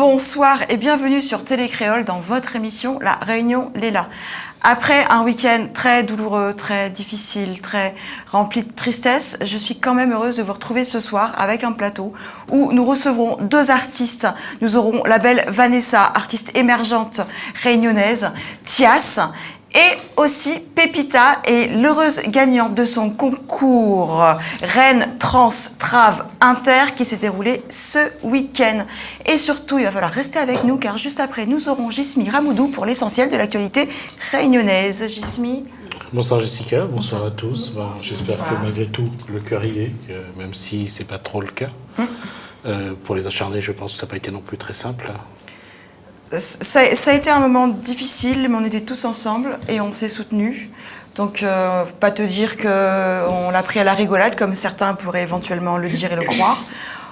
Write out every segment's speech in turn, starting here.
Bonsoir et bienvenue sur Télé Créole dans votre émission La Réunion Léla. Après un week-end très douloureux, très difficile, très rempli de tristesse, je suis quand même heureuse de vous retrouver ce soir avec un plateau où nous recevrons deux artistes. Nous aurons la belle Vanessa, artiste émergente réunionnaise, Thias, et aussi Pépita est l'heureuse gagnante de son concours Reine Trans Trave Inter qui s'est déroulé ce week-end. Et surtout, il va falloir rester avec nous car juste après, nous aurons Jismi Ramoudou pour l'essentiel de l'actualité réunionnaise. Jismi. Bonsoir Jessica, bonsoir à tous. Bon, j'espère que malgré tout, le cœur y est, même si c'est pas trop le cas. Pour les acharnés, je pense que ça n'a pas été non plus très simple. Ça a été un moment difficile, mais on était tous ensemble et on s'est soutenus. Donc, pas te dire qu'on l'a pris à la rigolade, comme certains pourraient éventuellement le dire et le croire.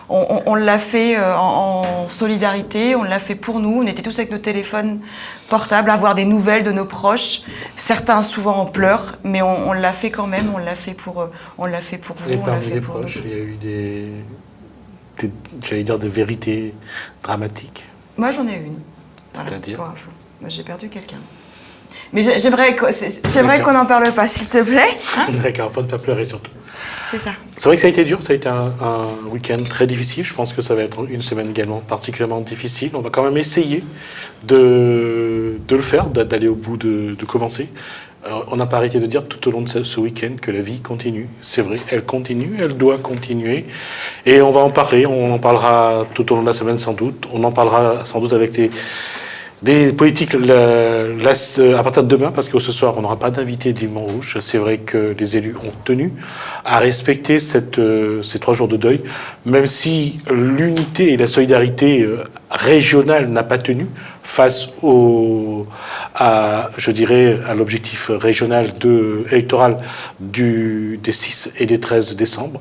On l'a fait en solidarité, on l'a fait pour nous. On était tous avec nos téléphones portables, à avoir des nouvelles de nos proches. Certains souvent en pleurs, mais on l'a fait quand même. On l'a fait pour vous. Et parmi les proches, il y a eu des vérités dramatiques. Moi, j'en ai une. C'est-à-dire moi, j'ai perdu quelqu'un. Mais j'aimerais qu'on n'en parle pas, s'il te plaît. Hein? D'accord, faut ne pas pleurer surtout. C'est ça. C'est vrai que ça a été dur, ça a été un week-end très difficile. Je pense que ça va être une semaine également particulièrement difficile. On va quand même essayer de le faire, d'aller au bout, de commencer. On n'a pas arrêté de dire tout au long de ce week-end que la vie continue. C'est vrai, elle continue, elle doit continuer. Et on va en parler, on en parlera tout au long de la semaine sans doute. On en parlera sans doute avec des politiques à partir de demain, parce que ce soir, on n'aura pas d'invité d'Yves Montrouge. C'est vrai que les élus ont tenu à respecter ces 3 jours de deuil, même si l'unité et la solidarité régionale n'a pas tenu face à l'objectif régional électoral des 6 et des 13 décembre.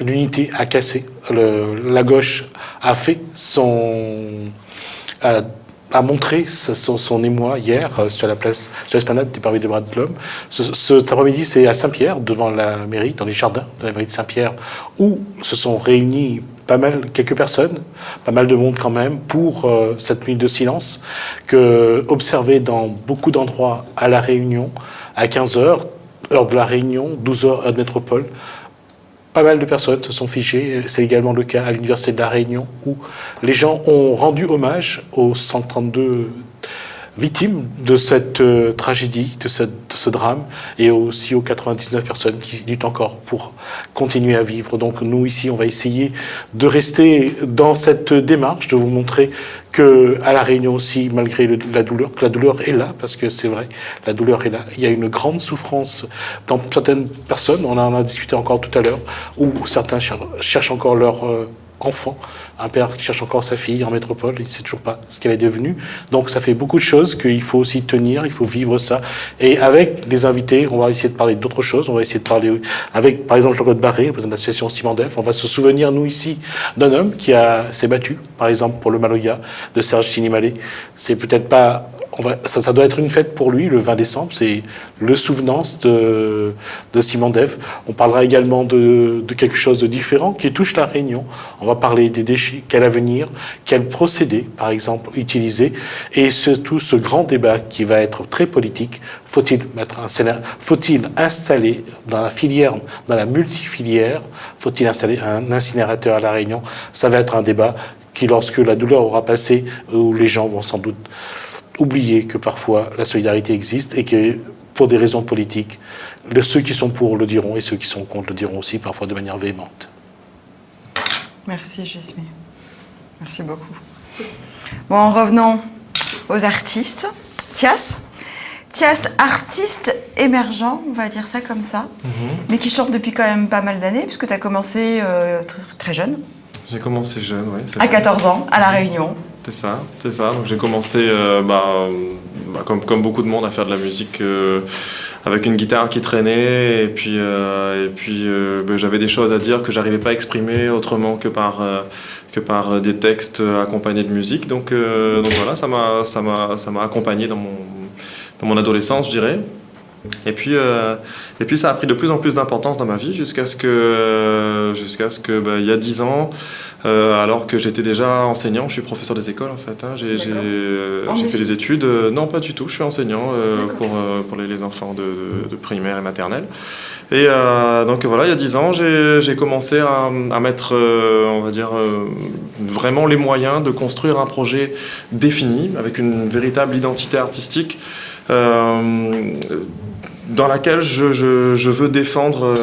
L'unité a cassé. La gauche a fait a montré son émoi hier sur l'esplanade des Parvis des Bras de l'Homme. Cet après-midi, c'est à Saint-Pierre, devant la mairie, dans les jardins de la mairie de Saint-Pierre, où se sont réunis quelques personnes, pas mal de monde quand même, pour cette minute de silence observée dans beaucoup d'endroits à La Réunion, à 15h, heure de La Réunion, 12h, heure de métropole. Pas mal de personnes se sont fichées. C'est également le cas à l'Université de La Réunion où les gens ont rendu hommage aux 132 victimes de cette tragédie, de ce drame, et aussi aux 99 personnes qui luttent encore pour continuer à vivre. Donc nous, ici, on va essayer de rester dans cette démarche, de vous montrer qu'à La Réunion aussi, malgré la douleur est là, parce que c'est vrai, la douleur est là. Il y a une grande souffrance dans certaines personnes, on en a discuté encore tout à l'heure, où certains cherchent encore leur enfant, un père qui cherche encore sa fille en métropole, il ne sait toujours pas ce qu'elle est devenue. Donc ça fait beaucoup de choses qu'il faut aussi tenir, il faut vivre ça. Et avec les invités, on va essayer de parler d'autres choses, on va essayer de parler avec, par exemple, Jean-Claude Barré, le président de l'association Simandef. On va se souvenir, nous, ici, d'un homme qui s'est battu, par exemple, pour le Maloya, de Serge Sinimalé. C'est peut-être pas... Ça doit être une fête pour lui, le 20 décembre, c'est le souvenance de Simandef. On parlera également de quelque chose de différent qui touche La Réunion. On va parler des déchets, quel avenir, quel procédé, par exemple, utiliser, et surtout ce grand débat qui va être très politique. Faut-il installer dans la filière, dans la multifilière, faut-il installer un incinérateur à La Réunion? Ça va être un débat qui, lorsque la douleur aura passé, où les gens vont sans doute oublier que parfois la solidarité existe et que pour des raisons politiques, ceux qui sont pour le diront et ceux qui sont contre le diront aussi, parfois de manière véhémente. Merci Jismi. Merci beaucoup. Bon, revenons aux artistes. Thias, artiste émergent, on va dire ça comme ça, mais qui chante depuis quand même pas mal d'années, puisque tu as commencé très jeune. J'ai commencé jeune, oui. À 14 ans, à La Réunion. C'est ça. Donc j'ai commencé, comme beaucoup de monde, à faire de la musique avec une guitare qui traînait. Et puis j'avais des choses à dire que j'arrivais pas à exprimer autrement que par des textes accompagnés de musique. Donc voilà, ça m'a accompagné dans mon adolescence, je dirais. Et puis ça a pris de plus en plus d'importance dans ma vie jusqu'à ce que il y a 10 ans, alors que j'étais déjà enseignant, je suis professeur des écoles en fait. Hein, j'ai fait des études. Non, pas du tout. Je suis enseignant pour les enfants de primaire et maternelle. Et donc voilà, il y a 10 ans, j'ai commencé à mettre, on va dire, vraiment les moyens de construire un projet défini avec une véritable identité artistique. Dans laquelle je veux défendre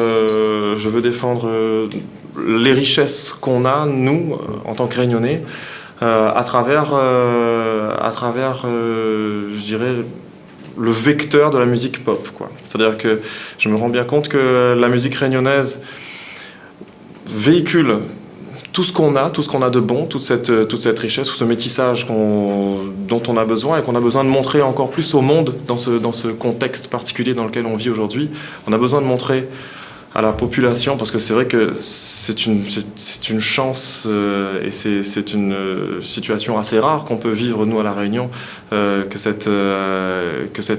les richesses qu'on a, nous, en tant que Réunionnais, à travers je dirais, le vecteur de la musique pop, quoi. C'est-à-dire que je me rends bien compte que la musique réunionnaise véhicule tout ce qu'on a de bon, toute cette richesse, tout ce métissage dont on a besoin et qu'on a besoin de montrer encore plus au monde dans ce contexte particulier dans lequel on vit aujourd'hui. On a besoin de montrer à la population, parce que c'est vrai que c'est une chance et c'est une situation assez rare qu'on peut vivre, nous, à La Réunion, que cette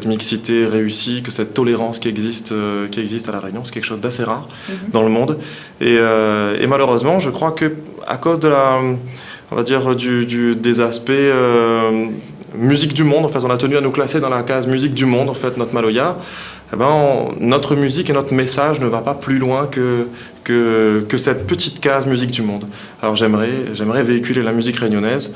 mixité réussie, que cette tolérance qui existe à La Réunion, c'est quelque chose d'assez rare dans le monde. Et malheureusement, je crois que à cause de on va dire, des aspects musique du monde, en fait, on a tenu à nous classer dans la case musique du monde, en fait, notre Maloya. Eh ben, notre musique et notre message ne va pas plus loin que cette petite case musique du monde. Alors j'aimerais véhiculer la musique réunionnaise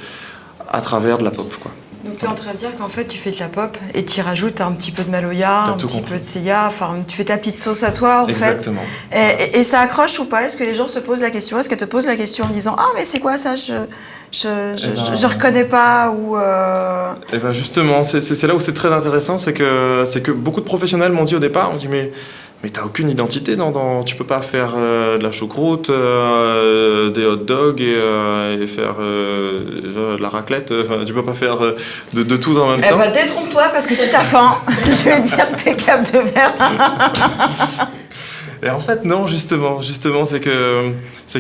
à travers de la pop, quoi. Donc tu es en train de dire qu'en fait tu fais de la pop et tu y rajoutes un petit peu de Maloya, un petit peu de Sia, enfin tu fais ta petite sauce à toi en Exactement. fait. Et ça accroche ou pas? Est-ce que les gens se posent la question? Est-ce qu'elles te posent la question en disant ah mais c'est quoi ça, je reconnais pas ou Et ben justement, c'est là où c'est très intéressant, c'est que beaucoup de professionnels m'ont dit au départ, on dit mais t'as aucune identité, tu peux pas faire de la choucroute, des hot dogs et faire de la raclette, tu peux pas faire de tout en même temps. Eh ben détrompe-toi parce que si t'as faim, je vais dire que t'es cap de verre. Et en fait, non, justement, c'est que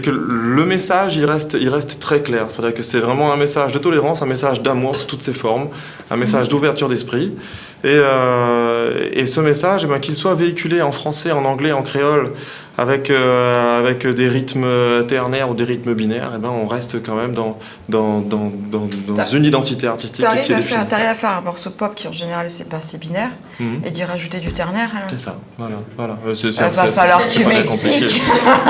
le message, il reste très clair. C'est-à-dire que c'est vraiment un message de tolérance, un message d'amour sous toutes ses formes, un message d'ouverture d'esprit. Et ce message, qu'il soit véhiculé en français, en anglais, en créole, avec des rythmes ternaires ou des rythmes binaires, on reste quand même dans une identité artistique qui est définie. T'arrives à faire un morceau pop qui en général c'est binaire et d'y rajouter du ternaire. C'est ça, voilà. Va falloir que tu m'expliques.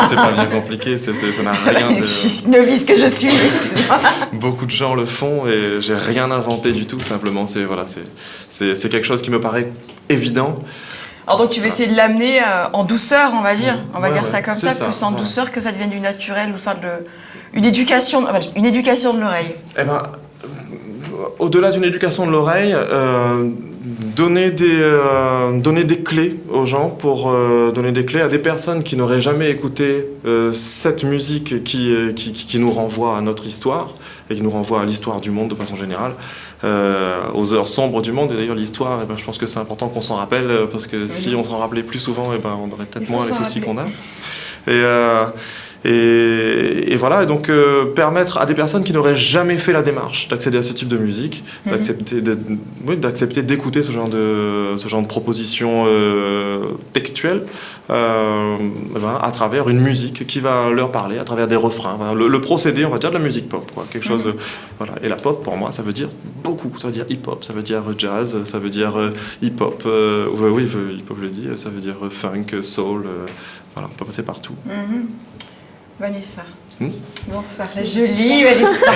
C'est pas bien compliqué, ça n'a rien de... Novice que je suis, excuse-moi. Beaucoup de gens le font et j'ai rien inventé du tout, simplement c'est quelque chose qui me paraît évident. Alors donc tu veux essayer de l'amener en douceur, on va dire, dire ça comme ça, plus en douceur, que ça devienne du naturel, ou faire une éducation de l'oreille. Eh ben, au-delà d'une éducation de l'oreille, donner des clés aux gens, pour donner des clés à des personnes qui n'auraient jamais écouté cette musique qui nous renvoie à notre histoire et qui nous renvoie à l'histoire du monde de façon générale, aux heures sombres du monde. Et d'ailleurs l'histoire, je pense que c'est important qu'on s'en rappelle, parce que si on s'en rappelait plus souvent, on aurait peut-être moins les soucis qu'on a. Et voilà, et donc permettre à des personnes qui n'auraient jamais fait la démarche d'accéder à ce type de musique, d'accepter d'écouter ce genre de propositions textuelles, à travers une musique qui va leur parler, à travers des refrains. Voilà, le procédé, on va dire, de la musique pop, quoi, quelque chose. Voilà. Et la pop, pour moi, ça veut dire beaucoup. Ça veut dire hip-hop, ça veut dire jazz, ça veut dire hip-hop. Oui, hip-hop, je le dis. Ça veut dire funk, soul. Voilà, on peut passer partout. Vanessa. Bonsoir, la jolie Vanessa.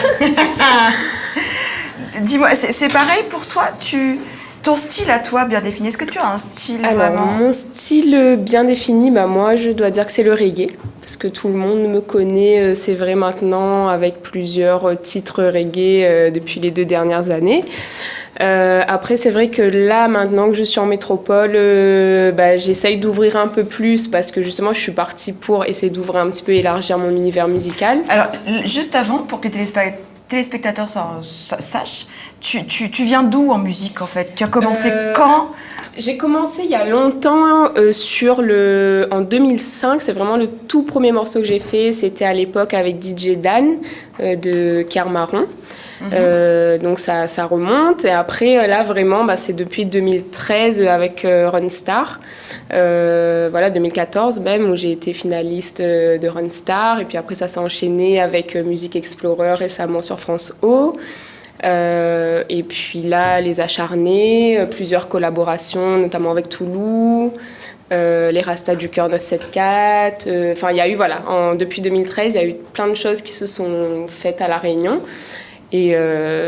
Dis-moi, c'est pareil pour toi, ton style à toi bien défini, est-ce que tu as un style vraiment? Mon style bien défini, moi je dois dire que c'est le reggae, parce que tout le monde me connaît, c'est vrai maintenant, avec plusieurs titres reggae depuis les 2 dernières années. Après, c'est vrai que là, maintenant que je suis en métropole, j'essaye d'ouvrir un peu plus, parce que justement, je suis partie pour essayer d'ouvrir un petit peu, élargir mon univers musical. Alors, juste avant, pour que les téléspectateurs sachent, tu viens d'où en musique, en fait? Tu as commencé quand? J'ai commencé il y a longtemps en 2005, c'est vraiment le tout premier morceau que j'ai fait, c'était à l'époque avec DJ Dan de Kermaron. Donc ça remonte, et après là vraiment c'est depuis 2013 avec Runstar, 2014 même, où j'ai été finaliste de Runstar, et puis après ça s'est enchaîné avec Music Explorer récemment sur France O. Et puis là, Les Acharnés, plusieurs collaborations, notamment avec Toulouse, les Rastas du Cœur 974. Enfin, il y a eu, depuis 2013, il y a eu plein de choses qui se sont faites à La Réunion. Et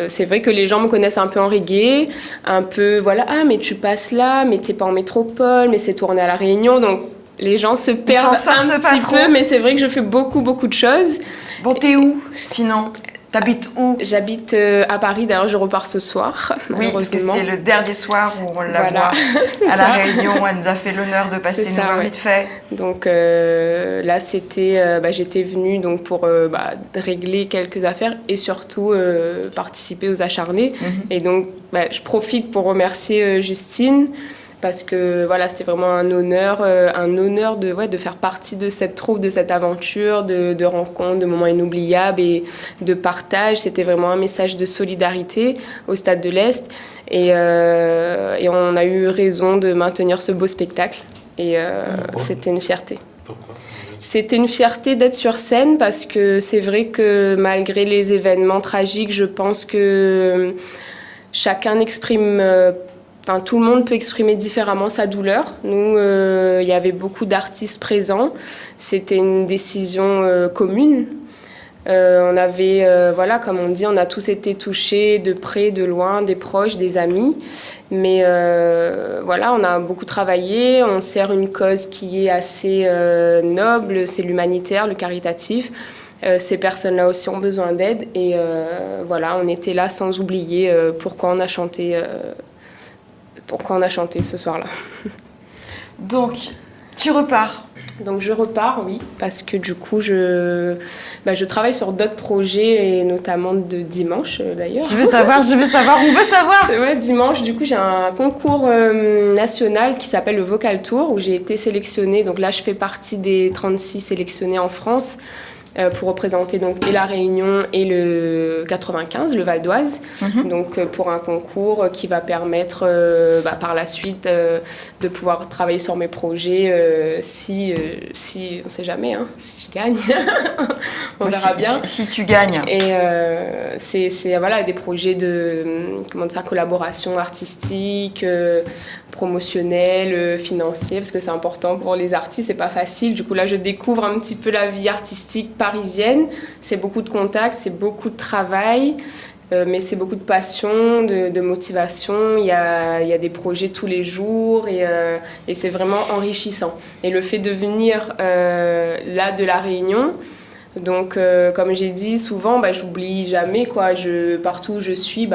c'est vrai que les gens me connaissent un peu en reggae, un peu, ah, mais tu passes là, mais t'es pas en métropole, mais c'est tourné à La Réunion. Donc, les gens se perdent un petit peu, mais c'est vrai que je fais beaucoup de choses. Bon, t'es où, sinon ? T'habites où ? J'habite à Paris, d'ailleurs je repars ce soir, malheureusement. Oui, parce que c'est le dernier soir où on la voit à La Réunion. Elle nous a fait l'honneur de passer nous voir vite fait. Donc là, j'étais venue donc, pour régler quelques affaires et surtout participer aux Acharnés. Et donc, je profite pour remercier Justine, parce que c'était vraiment un honneur de faire partie de cette troupe, de cette aventure, de rencontres, de moments inoubliables et de partage. C'était vraiment un message de solidarité au Stade de l'Est, et on a eu raison de maintenir ce beau spectacle, et c'était une fierté. Pourquoi ? C'était une fierté d'être sur scène, parce que c'est vrai que malgré les événements tragiques, je pense que chacun exprime... tout le monde peut exprimer différemment sa douleur. Nous, il y avait beaucoup d'artistes présents. C'était une décision commune. On avait, comme on dit, on a tous été touchés de près, de loin, des proches, des amis. Mais on a beaucoup travaillé. On sert une cause qui est assez noble, c'est l'humanitaire, le caritatif. Ces personnes-là aussi ont besoin d'aide. Et on était là sans oublier pourquoi on a chanté ce soir-là. Donc, tu repars. Donc, je repars, oui, parce que du coup, je travaille sur d'autres projets, et notamment de dimanche, d'ailleurs. Je veux savoir, on veut savoir. Ouais, dimanche, du coup, j'ai un concours national qui s'appelle le Vocal Tour, où j'ai été sélectionnée. Donc là, je fais partie des 36 sélectionnés en France, pour représenter donc et la Réunion et le 95, le Val d'Oise. Donc pour un concours qui va permettre par la suite de pouvoir travailler sur mes projets, si on sait jamais, si je gagne, on verra bien. Si tu gagnes. Et c'est des projets de collaboration artistique, promotionnel, financier, parce que c'est important pour les artistes, c'est pas facile. Du coup là, je découvre un petit peu la vie artistique parisienne. C'est beaucoup de contacts, c'est beaucoup de travail, mais c'est beaucoup de passion, de motivation. Il y a des projets tous les jours, et c'est vraiment enrichissant. Et le fait de venir là de La Réunion, donc comme j'ai dit souvent, j'oublie jamais, quoi. Partout où je suis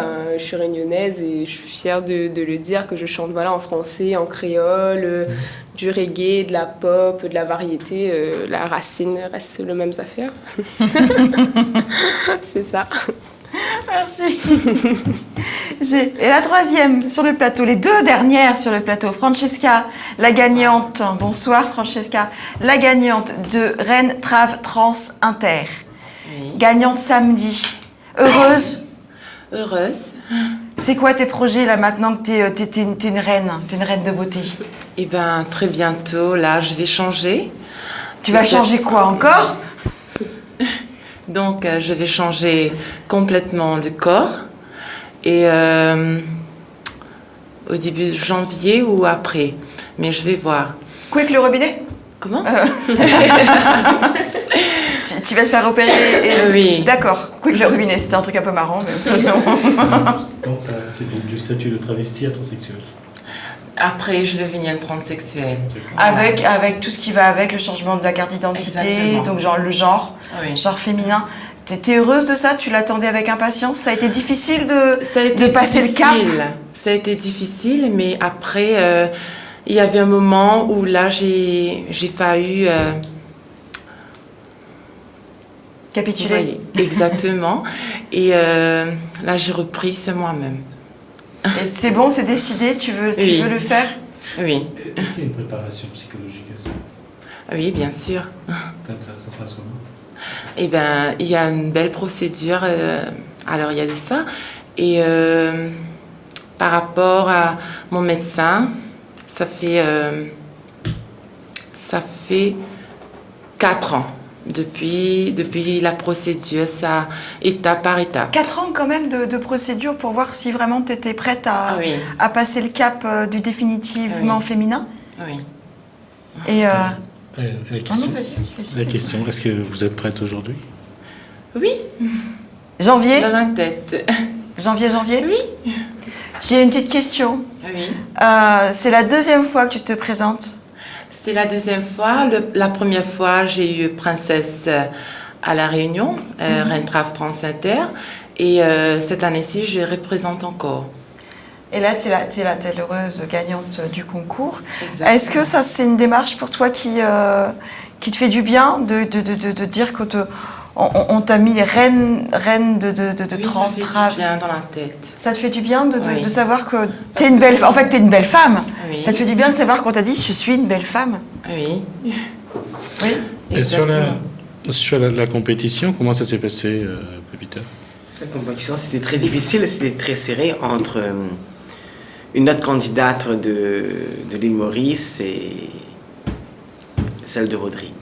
réunionnaise, et je suis fière de le dire, que je chante en français, en créole, du reggae, de la pop, de la variété. La racine reste le même affaire. C'est ça. Merci. Et la troisième sur le plateau, les deux dernières sur le plateau, Francesca, la gagnante. Bonsoir Francesca, la gagnante de Rennes Trave Trans Inter. Oui. Gagnante samedi. Heureuse ? Heureuse. C'est quoi tes projets là maintenant que t'es une reine de beauté ? Eh bien, très bientôt, là, je vais changer. Tu vas changer quoi encore ? Donc, je vais changer complètement de corps. Et au début de janvier ou après. Mais je vais voir. Quick le robinet ? Comment Tu vas te faire opérer Oui. D'accord. Quick le robinet, c'était un truc un peu marrant. Mais... Donc, c'est du statut de travesti à transsexuel. Après, je vais devenir transsexuelle. Avec tout ce qui va avec, le changement de la carte d'identité, Exactement. donc le genre, Oui. genre féminin. T'es heureuse de ça ? Tu l'attendais avec impatience ? Ça a été difficile de passer le cap ? Ça a été difficile, mais après, il y avait un moment où là, j'ai failli... Capituler. Oui, exactement. Et là, j'ai repris ce moi-même. Et c'est bon, c'est décidé, tu veux le faire ? Oui, Est-ce qu'il y a une préparation psychologique à ça? oui, bien sûr. Ça se passe comment? Eh bien, il y a une belle procédure. Alors, il y a de ça. Et par rapport à mon médecin, ça fait 4 ans. Depuis la procédure, ça, étape par étape. 4 ans quand même de procédure pour voir si vraiment tu étais prête Ah oui. à passer le cap du définitivement Oui. féminin. Oui. Et La non, question, non, vas-y. la question, est-ce que vous êtes prête aujourd'hui? Oui, Janvier, dans ma tête. janvier. Oui. J'ai une petite question. Oui. C'est la deuxième fois que tu te présentes. C'est la deuxième fois. La première fois, j'ai eu Princesse à La Réunion, Reine Trave France Inter. Et cette année-ci, je représente encore. Et là, tu es l'heureuse gagnante du concours. Exactement. Est-ce que ça, c'est une démarche pour toi qui te fait du bien de dire qu'on t'a mis les reines de Oui, Trans ça fait Trave? du bien dans la tête. Ça te fait du bien Oui. de savoir que t'es une belle, en fait, t'es une belle femme. Oui. Ça te fait du bien de savoir qu'on t'a dit je suis une belle femme. Oui. Oui. Et sur Exactement. la compétition, comment ça s'est passé, Pépita? Cette compétition, c'était très difficile, c'était très serré entre une autre candidate de l'île Maurice et celle de Rodrigue.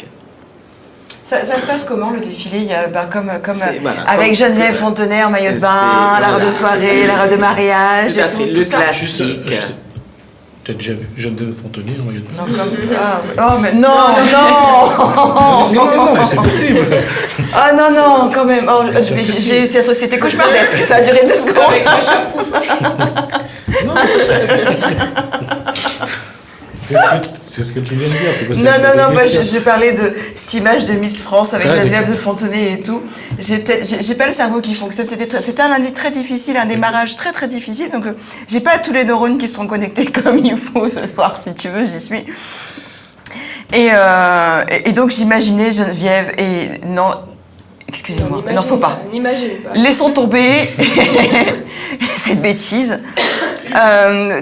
Ça se passe comment le défilé? Il y a, comme Voilà, avec comme- Geneviève Fontenay en maillot de bain, c'est- la robe de voilà. soirée, la robe de mariage, Tout à et fait, tout le ça. classique. Tu as déjà vu Geneviève Fontenay en maillot de bain? Non, oh mais non. Non, mais c'est possible. Ah non, quand même. Oh, c'était cauchemardesque. Ça a duré 2 secondes. C'est ce que tu viens de dire, c'est pas ça Non, que je pose la moi question. je parlais de cette image de Miss France avec Ah, Geneviève d'accord. de Fontenay et tout. J'ai pas le cerveau qui fonctionne. C'était un lundi très difficile, un démarrage très très difficile. Donc j'ai pas tous les neurones qui sont connectés comme il faut ce soir. Si tu veux, j'y suis. Et donc j'imaginais Geneviève et non. Excusez-moi, non, faut pas. N'imagine pas. Laissons tomber cette bêtise.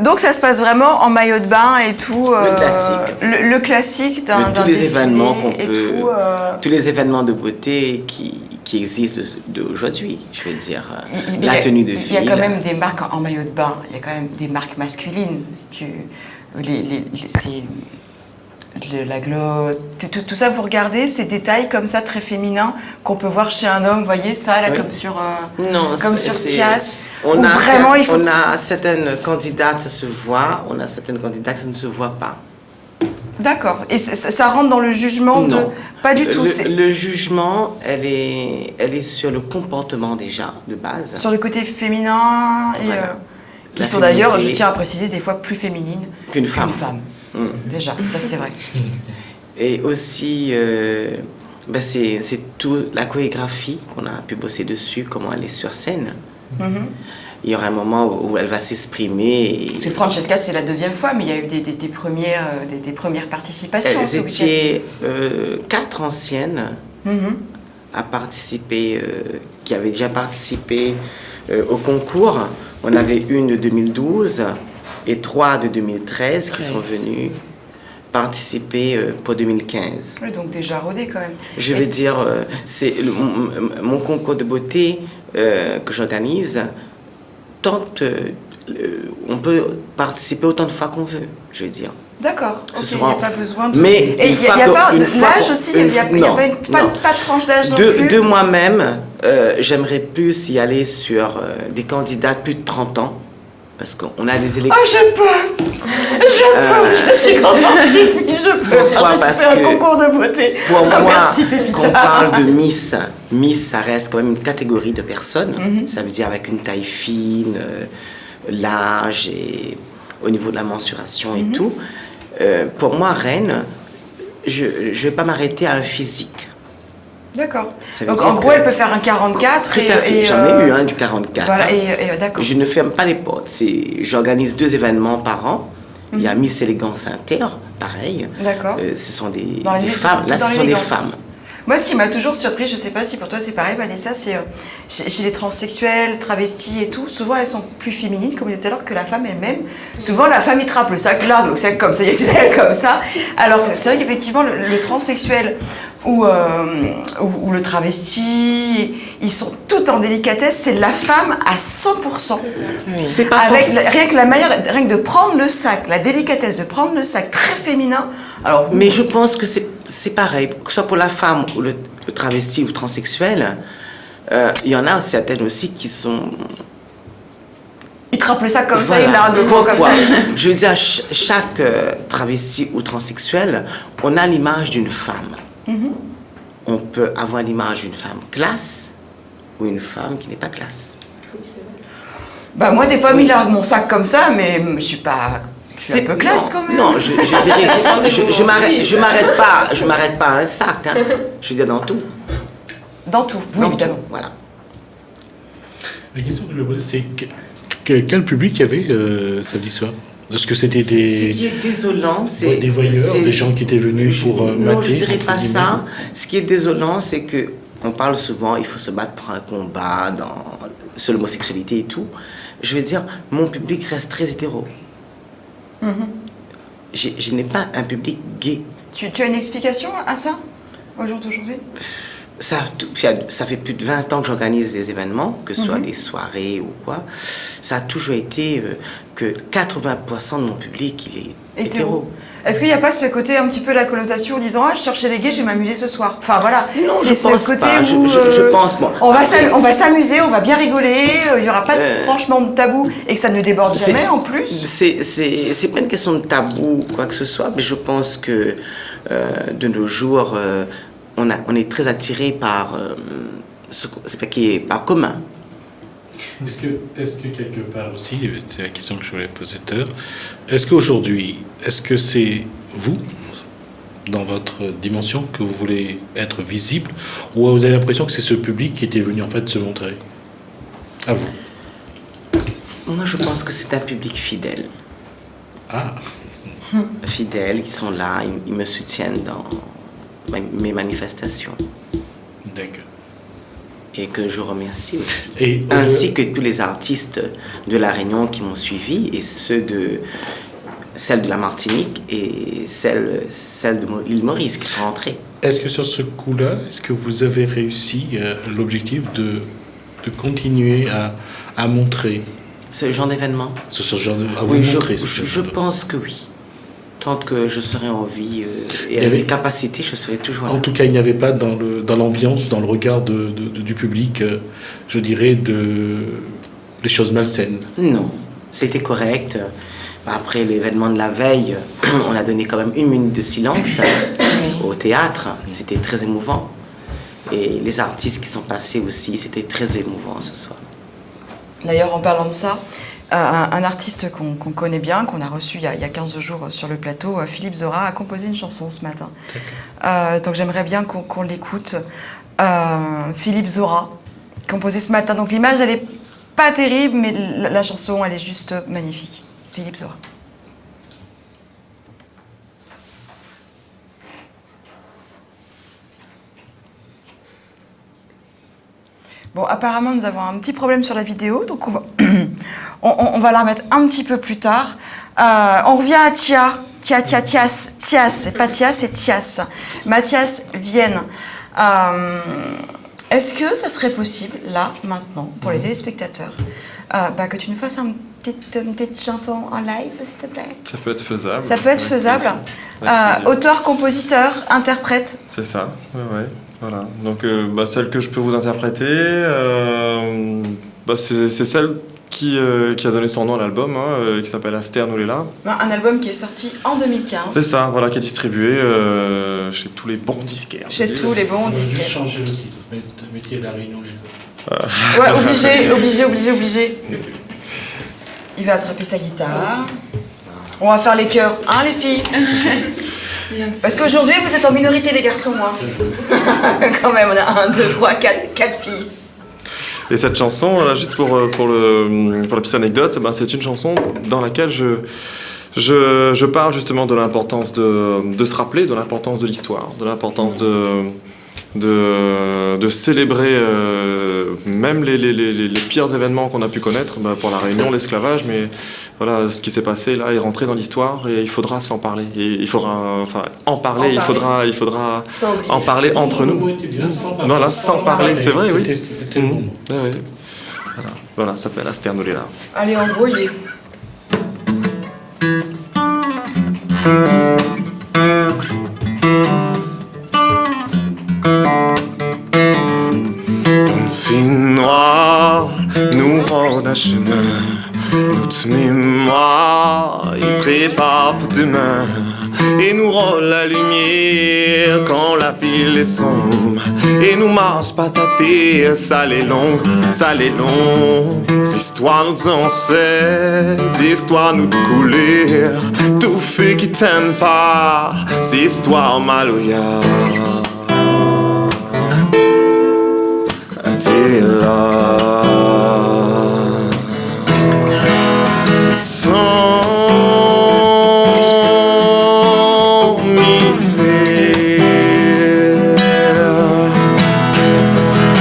Donc ça se passe vraiment en maillot de bain et tout. Le classique. Le classique d'un De tous les défilé événements qu'on et peut, tout, tous les événements de beauté qui existent d'aujourd'hui, je veux dire, il y la a- tenue de Il y a fille. quand même des marques en maillot de bain. Il y a quand même des marques masculines. Si tu, c'est la glow, tout ça, vous regardez ces détails comme ça très féminins qu'on peut voir chez un homme. Vous voyez ça là Oui. comme sur Non, comme c'est- sur c'est- Tias. On où a, vraiment il faut. on a certaines candidates, ça se voit, on a certaines candidates, ça ne se voit pas. D'accord. Et ça rentre dans le jugement de. Non. Pas du tout. c'est Le jugement, elle est sur le comportement déjà, de base. sur le côté féminin et Voilà. qui La sont d'ailleurs, je féminité. tiens à préciser, des fois plus féminines Qu'une femme. Déjà, ça c'est vrai. Et aussi, c'est toute la chorégraphie qu'on a pu bosser dessus, comment elle est sur scène. Il y aura un moment où elle va s'exprimer. et Parce que Francesca, c'est la deuxième fois, mais il y a eu des premières participations. Elles ce week-end. étaient 4 anciennes Mhm. à participer, qui avaient déjà participé au concours. On avait une de 2012 et 3 de 2013 qui sont venues participer pour 2015. Oui, donc déjà rodé quand même. Je vais dire, c'est mon concours de beauté que j'organise. On peut participer autant de fois qu'on veut, je veux dire. D'accord, Ce ok, il sera- n'y a pas besoin de... Mais Et une il n'y a, fois pas une de fois l'âge qu'on- aussi, il n'y a, non, pas non. de tranche d'âge non plus. De moi-même, j'aimerais plus y aller sur des candidats plus de 30 ans, parce qu'on a des Oh, élections. je peux je suis contente, je peux Pourquoi? participer Parce à un que concours de beauté. Pour Ah, moi, merci, Pépita. quand on parle de Miss, ça reste quand même une catégorie de personnes. Ça veut dire avec une taille fine, l'âge et au niveau de la mensuration et tout. Pour moi, reine, je ne vais pas m'arrêter à un physique. D'accord. Ça veut Donc dire en gros, que- elle peut faire un 44 Tout à fait. J'en ai eu du 44. Voilà, hein. et d'accord. Je ne ferme pas les portes. J'organise 2 événements par an. Il y a Miss Élégance Inter, pareil. D'accord. Ce sont des Dans les- femmes. Là, dans ce sont des l'élégance. femmes. Moi, ce qui m'a toujours surpris, je sais pas si pour toi c'est pareil, Vanessa, c'est chez les transsexuels, travestis et tout, souvent elles sont plus féminines, comme on disait tout à l'heure, que la femme elle-même. Souvent, la femme, il trappe le sac là, le sac comme ça, il y a celle comme ça. Alors que c'est vrai qu'effectivement, le transsexuel ou le travesti, ils sont tout en délicatesse, c'est la femme à 100%. C'est pas Avec forcément- rien que la manière, rien que de prendre le sac, la délicatesse de prendre le sac, très féminin. Alors, Mais je pense que c'est pareil, que ce soit pour la femme ou le travesti ou transsexuel, il y en a certaines aussi qui sont... il trappe le sac comme ça, Voilà. il largue le gros comme Pourquoi ça. Je veux dire, chaque travesti ou transsexuel, on a l'image d'une femme. On peut avoir l'image d'une femme classe ou une femme qui n'est pas classe. Bah moi des fois il largue mon sac comme ça, mais je suis pas, je suis un peu classe non, quand même. Non, je dépend des dirais, moments je m'arrête pas à un sac. Hein. Je veux dire dans tout. Dans tout, oui Dans évidemment. tout, voilà. La question que je me posais, c'est quel public il y avait samedi soir? Est-ce que c'était Ce des qui est désolant, c'est... des voyeurs, c'est- des gens qui étaient venus pour Non, mater, je dirais entre pas guillemets? ça. Ce qui est désolant, c'est que on parle souvent, il faut se battre pour un combat sur l'homosexualité et tout. Je veux dire, mon public reste très hétéro. Je n'ai pas un public gay. Tu as une explication à ça au jour d'aujourd'hui? Ça fait plus de 20 ans que j'organise des événements, que ce soit des soirées ou quoi. Ça a toujours été que 80% de mon public, il est hétéro. Est-ce qu'il n'y a pas ce côté un petit peu la connotation en disant je cherchais les gays, je vais m'amuser ce soir. Enfin voilà, Non, c'est je ce pense côté pas. où Je pense, bon, on va après- on va s'amuser, on va bien rigoler, il n'y aura pas franchement de tabou et que ça ne déborde jamais en plus. C'est pas une question de tabou ou quoi que ce soit, mais je pense que de nos jours, on est très attiré par ce qui est pas commun. Est-ce que quelque part aussi, c'est la question que je voulais poser tout à l'heure, est-ce qu'aujourd'hui, est-ce que c'est vous, dans votre dimension, que vous voulez être visible, ou vous avez l'impression que c'est ce public qui était venu en fait se montrer à vous? Moi, je pense que c'est un public fidèle. Ah, Fidèles, qui sont là, ils me soutiennent dans mes manifestations. d'accord. Et que je remercie aussi. Et Ainsi que tous les artistes de La Réunion qui m'ont suivi, et celle de la Martinique et celle de l'île Maurice qui sont rentrées. est-ce que sur ce coup-là, est-ce que vous avez réussi l'objectif de continuer à montrer Ce genre d'événement. ce genre à vous Oui, montrer je pense que oui. Tant que je serai en vie Il et y avec avait- les capacités, je serai toujours là. En tout cas, il n'y avait pas dans l'ambiance, dans le regard du public, je dirais, des choses malsaines. Non, c'était correct. Après l'événement de la veille, on a donné quand même 1 minute de silence au théâtre. C'était très émouvant. Et les artistes qui sont passés aussi, c'était très émouvant ce soir. D'ailleurs, en parlant de ça, un artiste qu'on connaît bien, qu'on a reçu il y a 15 jours sur le plateau, Philippe Zora, a composé une chanson ce matin. Donc j'aimerais bien qu'on l'écoute. Philippe Zora, composé ce matin. Donc l'image, elle n'est pas terrible, mais la chanson, elle est juste magnifique. Philippe Zora. Bon, apparemment, nous avons un petit problème sur la vidéo, donc on va la remettre un petit peu plus tard. On revient à Thias, c'est pas Thias, c'est Thias. Mathias Vienne. Est-ce que ça serait possible, là, maintenant, pour les téléspectateurs, que tu nous fasses une petite chanson en live, s'il te plaît? Ça peut être faisable. Ça peut être Avec faisable. plaisir. Avec plaisir. Auteur, compositeur, interprète. C'est ça, ouais. Voilà. Donc, celle que je peux vous interpréter, c'est celle qui a donné son nom à l'album, qui s'appelle Astère nous les là. Un album qui est sorti en 2015. C'est ça, voilà, qui est distribué chez tous les bons disquaires. Chez tous les bons On va juste disques. changer le titre. Mettez La Réunion les deux. Ouais, obligé. Il va attraper sa guitare. On va faire les chœurs, hein les filles? Parce qu'aujourd'hui, vous êtes en minorité les garçons, hein. Quand même, on a 1, 2, 3, 4 filles. Et cette chanson, voilà, juste pour la petite anecdote, c'est une chanson dans laquelle je parle justement de l'importance de se rappeler, de l'importance de l'histoire, de l'importance de célébrer même les pires événements qu'on a pu connaître, pour la Réunion, l'esclavage, mais voilà, ce qui s'est passé là est rentré dans l'histoire et il faudra s'en parler. Et il faudra en parler, il faudra en parler entre nous. Voilà, sans parler, c'est vrai, oui. C'était le bon mot. Ouais, ouais. Voilà, ça s'appelle Asternolera. Allez, envoyez. Une fine noire nous rend un chemin. Notre mémoire y prépare pour demain. Et nous rôle la lumière quand la ville est sombre. Et nous marche patater, sale et long, sale et long. Histoire nous ancêtres, histoire nous de couler. Tout fait qui t'aime pas, c'est histoire maloya. T'es là. Sans misère,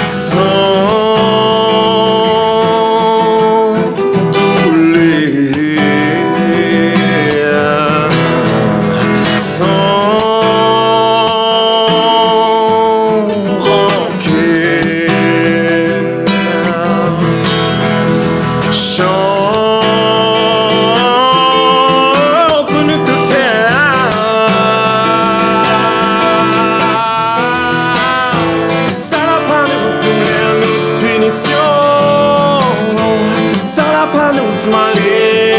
sans douleur, sans rancune, chante nous tout ça n'a pas nous douleur, nous punition, ça n'a pas nous maler,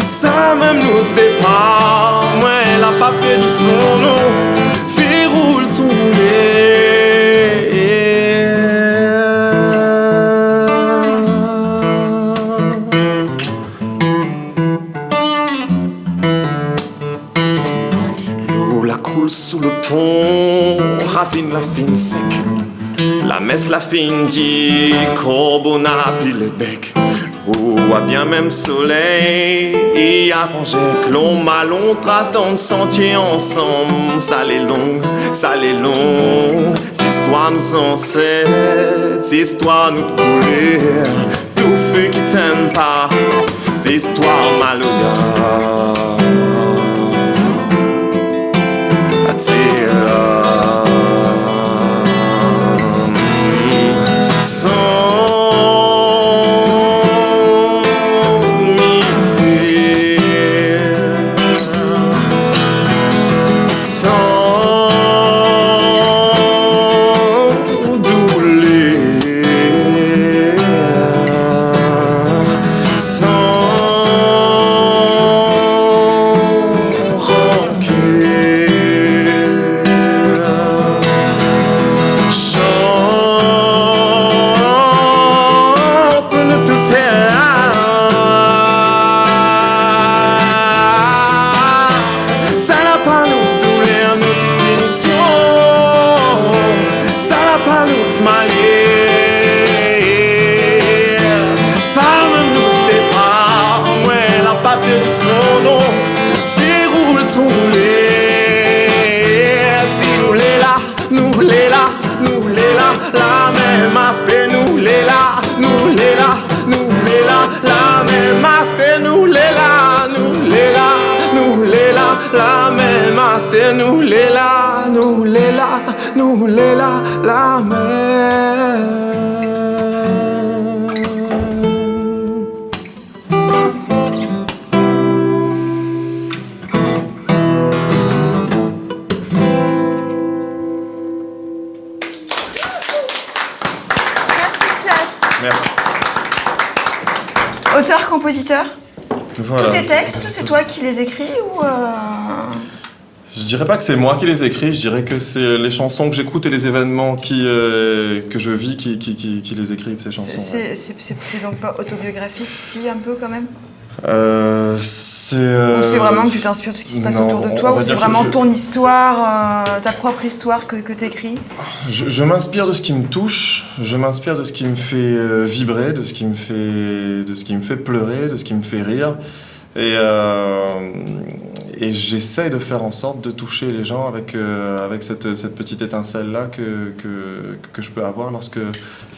ça même nous départ, moi la pas perdu son nom, fait roule L'eau la coule sous le pont, raffine la fine sec. La messe la fine dit, Corbona puis le bec. Ou à bien même soleil, et arrangé que l'on mal on trace dans le sentier ensemble. Ça l'est long, ça l'est long. Cette histoire nous enseigne, cette histoire nous couler. Tout fait qui t'aime pas, cette histoire maloya. Nous les là, la mer. Merci Thias. Merci. Auteur-compositeur. Voilà. Tous tes textes, c'est toi qui les écris ou Je dirais pas que c'est moi qui les écris, je dirais que c'est les chansons que j'écoute et les événements que je vis qui les écrivent, ces chansons. c'est donc pas autobiographique, si un peu quand même Ou c'est vraiment que tu t'inspires de ce qui se passe autour de toi, ou c'est vraiment ton histoire, ta propre histoire que tu écris? Je m'inspire de ce qui me touche, je m'inspire de ce qui me fait vibrer, de ce qui me fait pleurer, de ce qui me fait rire. Et j'essaie de faire en sorte de toucher les gens avec cette petite étincelle-là que je peux avoir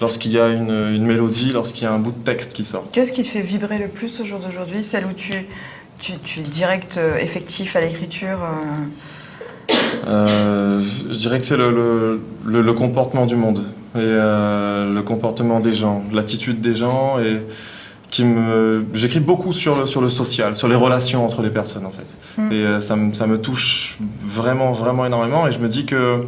lorsqu'il y a une mélodie, lorsqu'il y a un bout de texte qui sort. Qu'est-ce qui te fait vibrer le plus au jour d'aujourd'hui? Celle où tu es direct effectif à l'écriture Je dirais que c'est le comportement du monde et le comportement des gens, l'attitude des gens et j'écris beaucoup sur le social, sur les relations entre les personnes en fait. Et ça me touche vraiment, vraiment énormément et je me dis que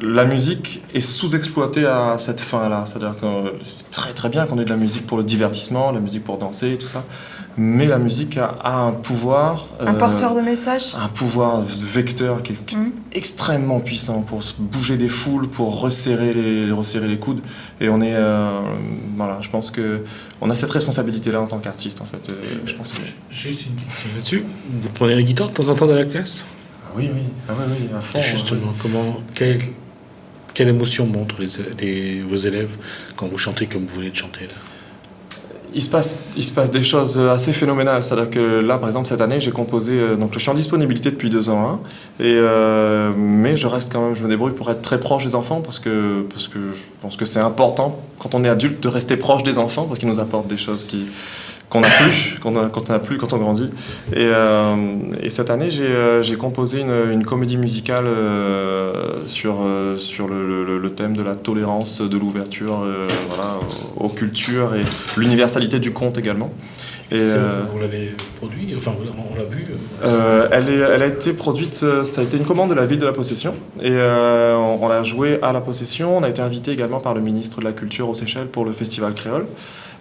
la musique est sous-exploitée à cette fin-là. C'est-à-dire que c'est très très bien qu'on ait de la musique pour le divertissement, la musique pour danser et tout ça. Mais la musique a un pouvoir... un porteur de message. Un pouvoir vecteur qui est extrêmement puissant pour bouger des foules, pour resserrer les coudes. Et on est... voilà, je pense qu'on a cette responsabilité-là en tant qu'artiste, en fait. Je pense que... Juste une question là-dessus. Vous prenez la guitare de temps en temps dans la classe? Oui, à fond. Justement, quelle émotion montrent vos élèves quand vous chantez comme vous venez de chanter là? Il se passe des choses assez phénoménales. C'est-à-dire que là, par exemple, cette année, j'ai composé... donc, je suis en disponibilité depuis 2 ans. Mais je reste quand même... Je me débrouille pour être très proche des enfants parce que je pense que c'est important, quand on est adulte, de rester proche des enfants parce qu'ils nous apportent des choses qu'on n'a plus, quand on grandit. Et cette année, j'ai composé une comédie musicale sur le thème de la tolérance, de l'ouverture aux cultures et l'universalité du conte également. Vous l'avez produit, enfin on l'a vu. Elle a été produite, ça a été une commande de la ville de La Possession et on l'a jouée à La Possession. On a été invité également par le ministre de la Culture aux Seychelles pour le festival créole.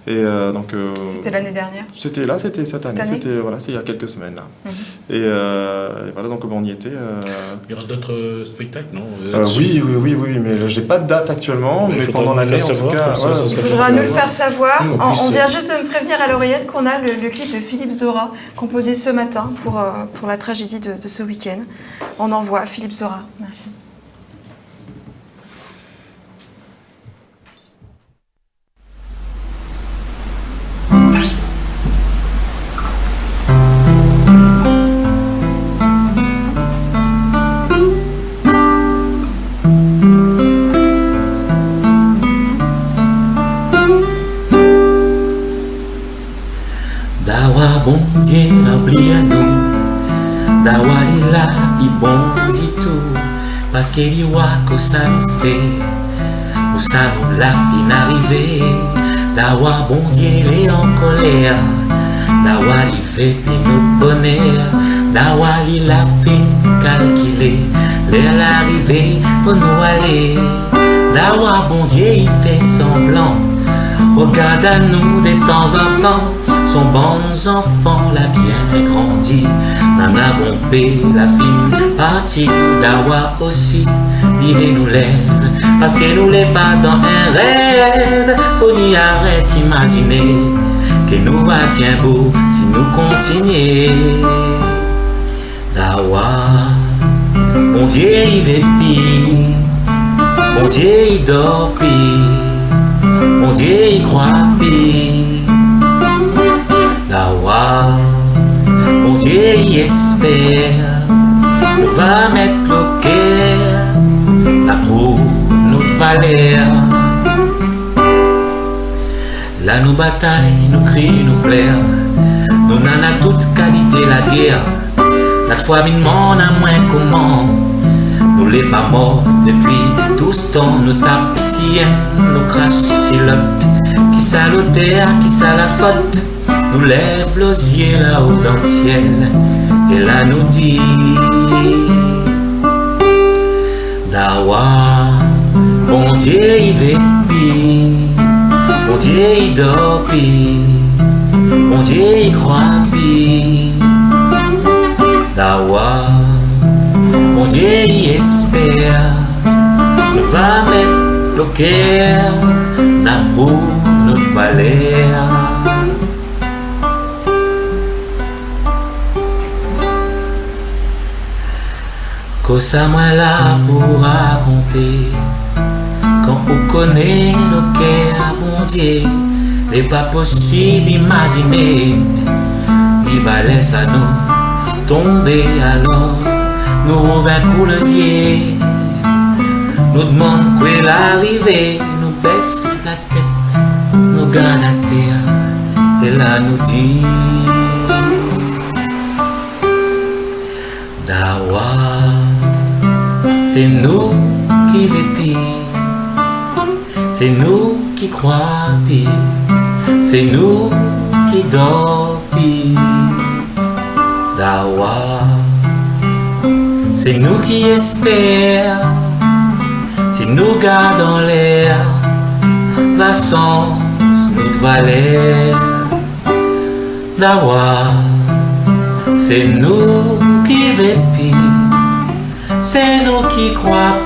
C'était l'année dernière? C'était cette année. C'est il y a quelques semaines là. Et voilà, donc on y était. Il y aura d'autres spectacles, non? Oui, mais j'ai pas de date actuellement. Mais pendant l'année, en tout cas, il faudra nous le faire savoir. On vient juste de me prévenir à l'oreillette qu'on a le clip de Philippe Zora composé ce matin pour la tragédie de ce week-end. On envoie Philippe Zora. Merci. Bon Dieu, oublie nous, Dawalila, il bon dit tout, parce qu'il y a que ça nous fait, où ça nous la fin arrivée. Dawa bon Dieu, il est en colère, Dawa il fait puis notre bonheur, Dawa il la fin calculer, l'arrivée pour nous aller. Dawa bon Dieu, il fait semblant, regarde à nous de temps en temps. Son bons enfants l'a bien grandi. Nana bompé, la fille partie. Dawa aussi, vivez nous lève. Parce que nous les pas dans un rêve. Faut n'y arrêter imaginer que nous va tient beau si nous continuons. Dawa, mon Dieu il veut pire. Mon Dieu il dort pire. Mon Dieu il croit pire. Dawa, mon Dieu y espère, on va mettre le cœur, la proue, notre valeur. Là nous bataille, nous crie, nous plaire, nous n'en a toute qualité la guerre. La fois mine monde à moins comment, nous les pas morts depuis tout ce temps, nous tape sien, nous crache silote, qui saloterre, qui ça la faute. Nous lève les yeux là-haut dans le ciel et là nous dit Dawa, bon Dieu il veut pire, bon Dieu il dort pire, bon Dieu il croit pire. Dawa, bon Dieu il espère, nous va mettre le cœur, n'approuve notre valeur. Ça moi là pour raconter quand on connaît le cœur bon Dieu n'est pas possible d'imaginer. Il va laisser à nous tomber alors. Nous ouvrons les yeux. Nous demandons où est l'arrivée. Nous baissons la tête. Nous gardons la terre. Et là nous dit Dawa, c'est nous qui vivons, c'est nous qui croyons, c'est nous qui dormons. Dawa, c'est nous qui espérons, si nous gardons l'air, va sans notre valeur. Dawa, c'est nous qui vivons, c'est nous qui croyons,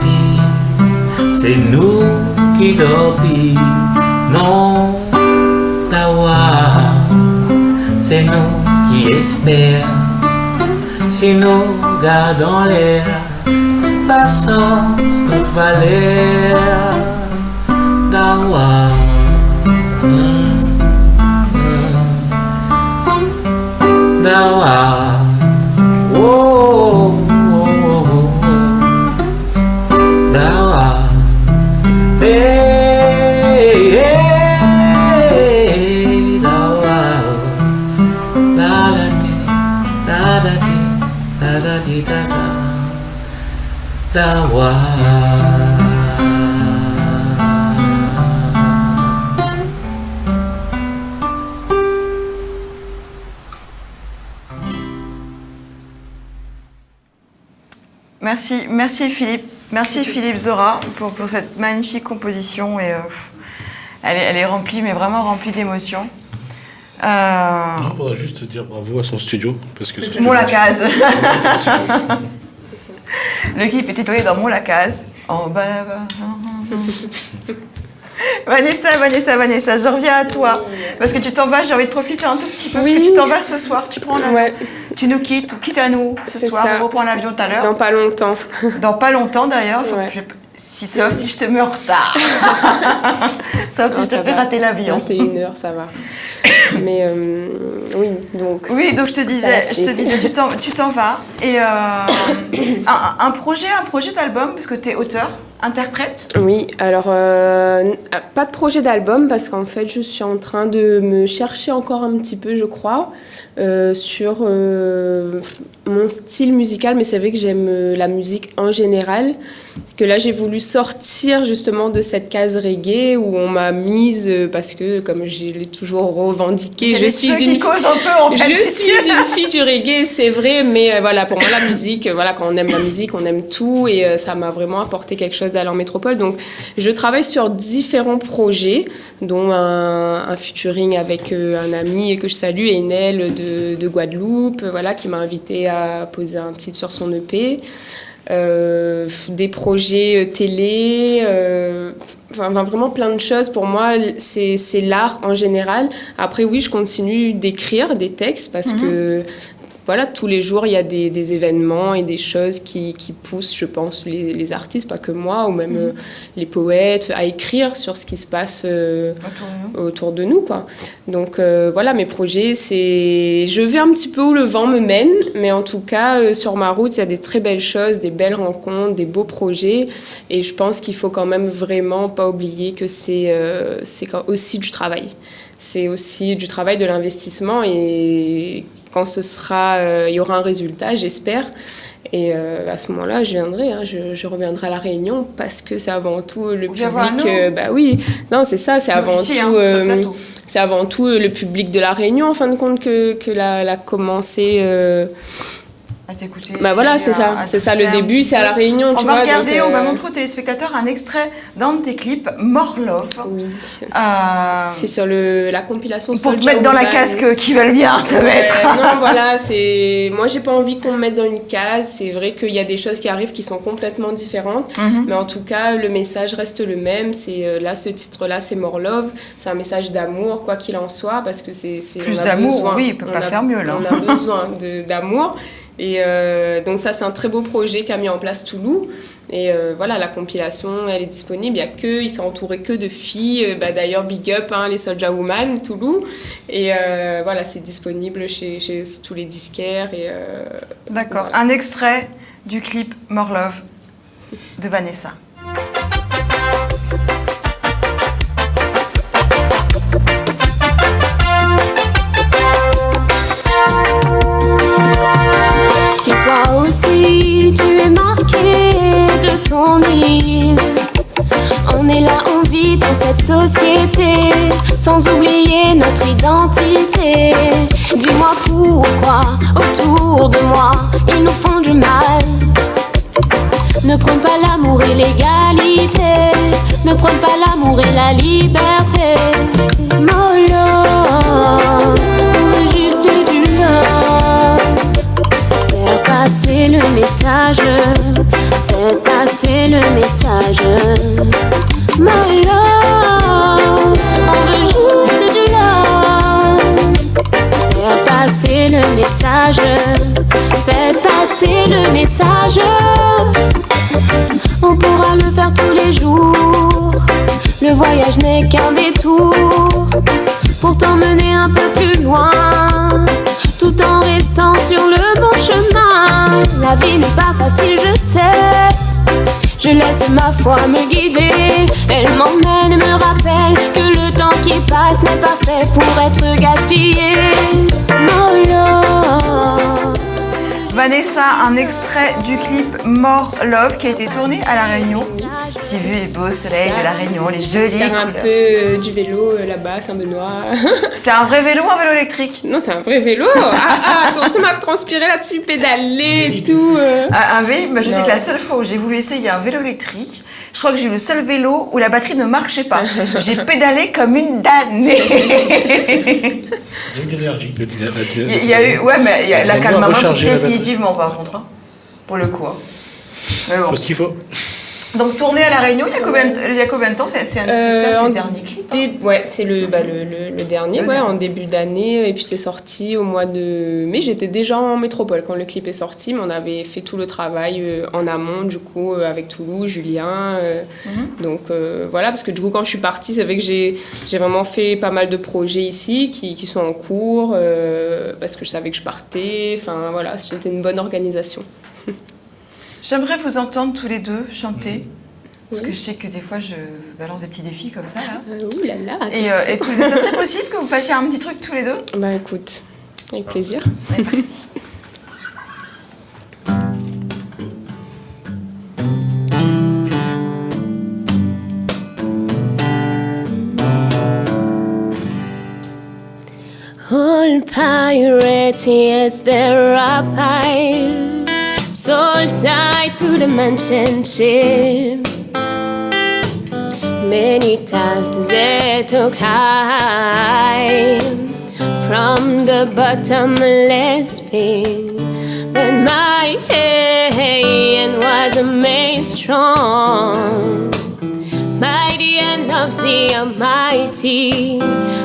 c'est nous qui dormons. Non, Dawa, c'est nous qui espérons, si nous gardons l'air, passons notre valeur. Dawa, Dawa, oh, oh, oh, oh. Dawa, hey, hey, Dawa, da da di, da da di, da da di, da da, Dawa. Merci Philippe Zora pour cette magnifique composition et elle est remplie, mais vraiment remplie d'émotions. On faudrait juste dire bravo à son studio parce que Moulakaz. Le clip est étoilé dans Moulakaz. En bas là-bas. Vanessa, je reviens à toi. Parce que tu t'en vas, j'ai envie de profiter un tout petit peu. Parce que tu t'en vas ce soir, tu prends l'avion. Ouais. Tu nous quittes, ou quitte à nous ce soir. Ça. On reprend l'avion tout à l'heure. Dans pas longtemps. Dans pas longtemps d'ailleurs. Ouais. Sauf si je te mets en retard. Sauf si je te fais rater l'avion. 21h, ça va. Mais oui, donc... Oui, donc je te disais, tu t'en vas. Et un projet d'album, parce que tu es auteur, interprète. Oui, alors pas de projet d'album, parce qu'en fait, je suis en train de me chercher encore un petit peu, je crois, sur mon style musical. Mais c'est vrai que j'aime la musique en général. Que là, j'ai voulu sortir justement de cette case reggae où on m'a mise, parce que, comme je l'ai toujours revendiqué, je suis une fille du reggae, c'est vrai, mais voilà, pour moi, la musique, voilà, quand on aime la musique, on aime tout, et ça m'a vraiment apporté quelque chose d'aller en métropole. Donc, je travaille sur différents projets, dont un featuring avec un ami que je salue, Enel de Guadeloupe, voilà, qui m'a invité à poser un titre sur son EP. Des projets télé, enfin vraiment plein de choses. Pour moi, c'est l'art en général. Après, oui, je continue d'écrire des textes parce que voilà, tous les jours, il y a des événements et des choses qui poussent, je pense, les artistes, pas que moi, ou même les poètes, à écrire sur ce qui se passe autour de nous, quoi. Donc, voilà, mes projets, je vais un petit peu où le vent me mène, mais en tout cas, sur ma route, il y a des très belles choses, des belles rencontres, des beaux projets, et je pense qu'il faut quand même vraiment pas oublier que c'est aussi du travail. C'est aussi du travail, de l'investissement, et quand il y aura un résultat, j'espère. Et à ce moment-là, je viendrai, je reviendrai à La Réunion parce que c'est avant tout le public. Bah oui, non, c'est ça, c'est avant tout. C'est avant tout le public de La Réunion, en fin de compte, que l'a commencé. À t'écouter. Bah voilà, c'est ça le début, c'est à La Réunion, tu vois. On va montrer aux téléspectateurs un extrait d'un de tes clips, More Love. Oui. C'est sur la compilation pour te mettre dans la case qu'ils veulent bien te mettre. Non, voilà, moi j'ai pas envie qu'on me mette dans une case. C'est vrai qu'il y a des choses qui arrivent qui sont complètement différentes, mais en tout cas, le message reste le même. C'est là, ce titre-là, c'est More Love. C'est un message d'amour, quoi qu'il en soit, parce que c'est plus d'amour, oui, il peut pas faire mieux là. On a besoin d'amour. Et donc ça, c'est un très beau projet qu'a mis en place Toulouse. Et voilà, la compilation, elle est disponible. Ils sont entourés que de filles. D'ailleurs, big up, les Soulja Woman, Toulouse. Et voilà, c'est disponible chez tous les disquaires. D'accord. Voilà. Un extrait du clip More Love de Vanessa. Si toi aussi tu es marqué de ton île, on est là, on vit dans cette société, sans oublier notre identité. Dis-moi pourquoi autour de moi ils nous font du mal. Ne prône pas l'amour et l'égalité, ne prône pas l'amour et la liberté. Mollo, on veut juste du love. Faire passer le message, faire passer le message. Mollo, on veut juste du love. Faire passer le message, faites passer le message. On pourra le faire tous les jours. Le voyage n'est qu'un détour pour t'emmener un peu plus loin, tout en restant sur le bon chemin. La vie n'est pas facile, je sais. Je laisse ma foi me guider. Elle m'emmène et me rappelle que le temps qui passe n'est pas fait pour être gaspillé. Mollo. Vanessa, un extrait du clip More Love qui a été tourné à La Réunion. J'ai vu les beaux soleils de La Réunion, les jolies Faire un couleurs. peu du vélo là-bas, Saint-Benoît. C'est un vrai vélo ou un vélo électrique? Non, c'est un vrai vélo. Attends, ça m'a transpiré là-dessus, pédaler et tout. Un vélo, je sais Non. que la seule fois où j'ai voulu essayer un vélo électrique, je crois que j'ai eu le seul vélo où la batterie ne marchait pas. J'ai pédalé comme une damnée. Il y a eu de l'énergie. Il y a eu, ouais, mais la Ils ont calme bien maman rechargé la batterie. définitivement par contre, hein, pour le coup. Hein. Mais bon. Parce qu'il faut. Donc tourner à La Réunion, il y a combien de temps? C'est un En des derniers clips. Ouais, c'est le dernier, Le ouais, dernier. en début d'année. Et puis c'est sorti au mois de mai. J'étais déjà en métropole quand le clip est sorti, mais on avait fait tout le travail en amont, du coup, avec Toulouse, Julien. Donc voilà, parce que du coup, quand je suis partie, c'est vrai que j'ai vraiment fait pas mal de projets ici qui sont en cours, parce que je savais que je partais. Enfin voilà, c'était une bonne organisation. J'aimerais vous entendre tous les deux chanter. Parce que je sais que des fois je balance des petits défis comme ça là. Ouh là là. Et ça serait possible que vous fassiez un petit truc tous les deux? Bah écoute, avec plaisir. On est parti. All pirates, yes, they're rapine. Sold died to the mansion ship. Many times they took high from the bottomless pit. But my hand was made strong by the hand of the Almighty.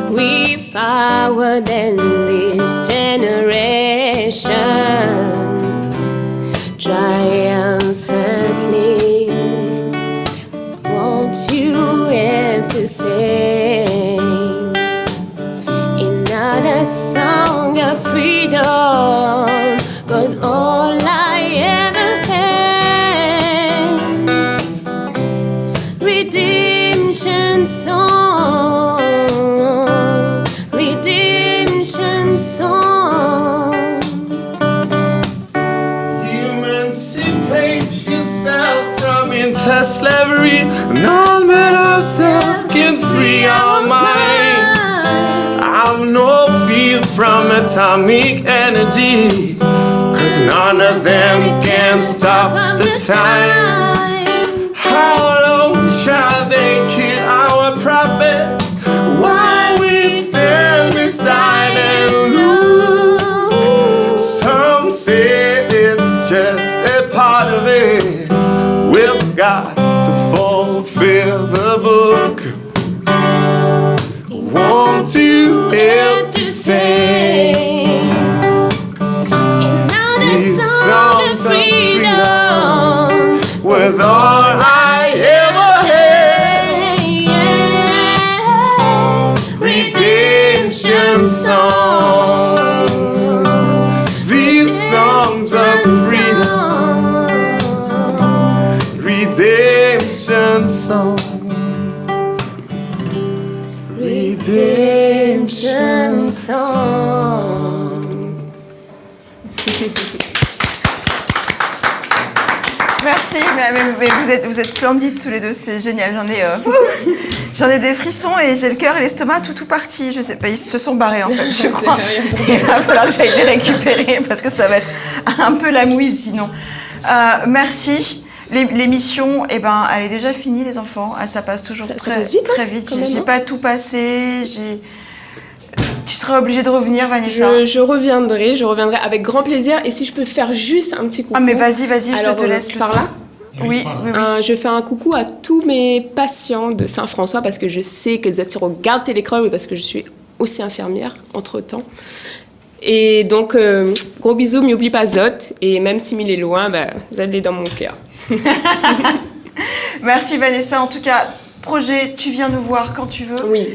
We forward in this generation triumphantly. Won't you have to sing another song of freedom? 'Cause all I ever had, redemption song, redemption song. Emancipate yourselves from inter-slavery, and all men ourselves can free our mind. I've no fear from atomic energy, 'cause none of them can stop the time. How long shall they kill our prophets while we stand beside and look? Some say it's just a part of it. We've got to fulfill the book. Won't you help to say Another this freedom. with all I ever had. Redemption song. These songs of freedom. Redemption song. Redemption song. Merci, mais vous êtes splendides tous les deux, c'est génial. J'en ai des frissons et j'ai le cœur et l'estomac tout parti. Je sais pas, ils se sont barrés en fait, je crois. Il va falloir que j'aille les récupérer parce que ça va être un peu la mouise sinon. Merci. L'émission, elle est déjà finie les enfants. Ça passe toujours Ça très, passe vite, très hein, vite. quand même, J'ai hein. pas tout passé. Tu seras obligée de revenir, Vanessa. Je reviendrai avec grand plaisir. Et si je peux faire juste un petit coucou. Ah mais vas-y, je Alors, te laisse le par temps. là. Oui. Je fais un coucou à tous mes patients de Saint-François parce que je sais que vous regardent Télécrole, parce que je suis aussi infirmière entre-temps. Et donc, gros bisous, m'oublie pas Zot. Et même si Mille est loin, vous allez dans mon cœur. Merci Vanessa. En tout cas, projet, tu viens nous voir quand tu veux. Oui.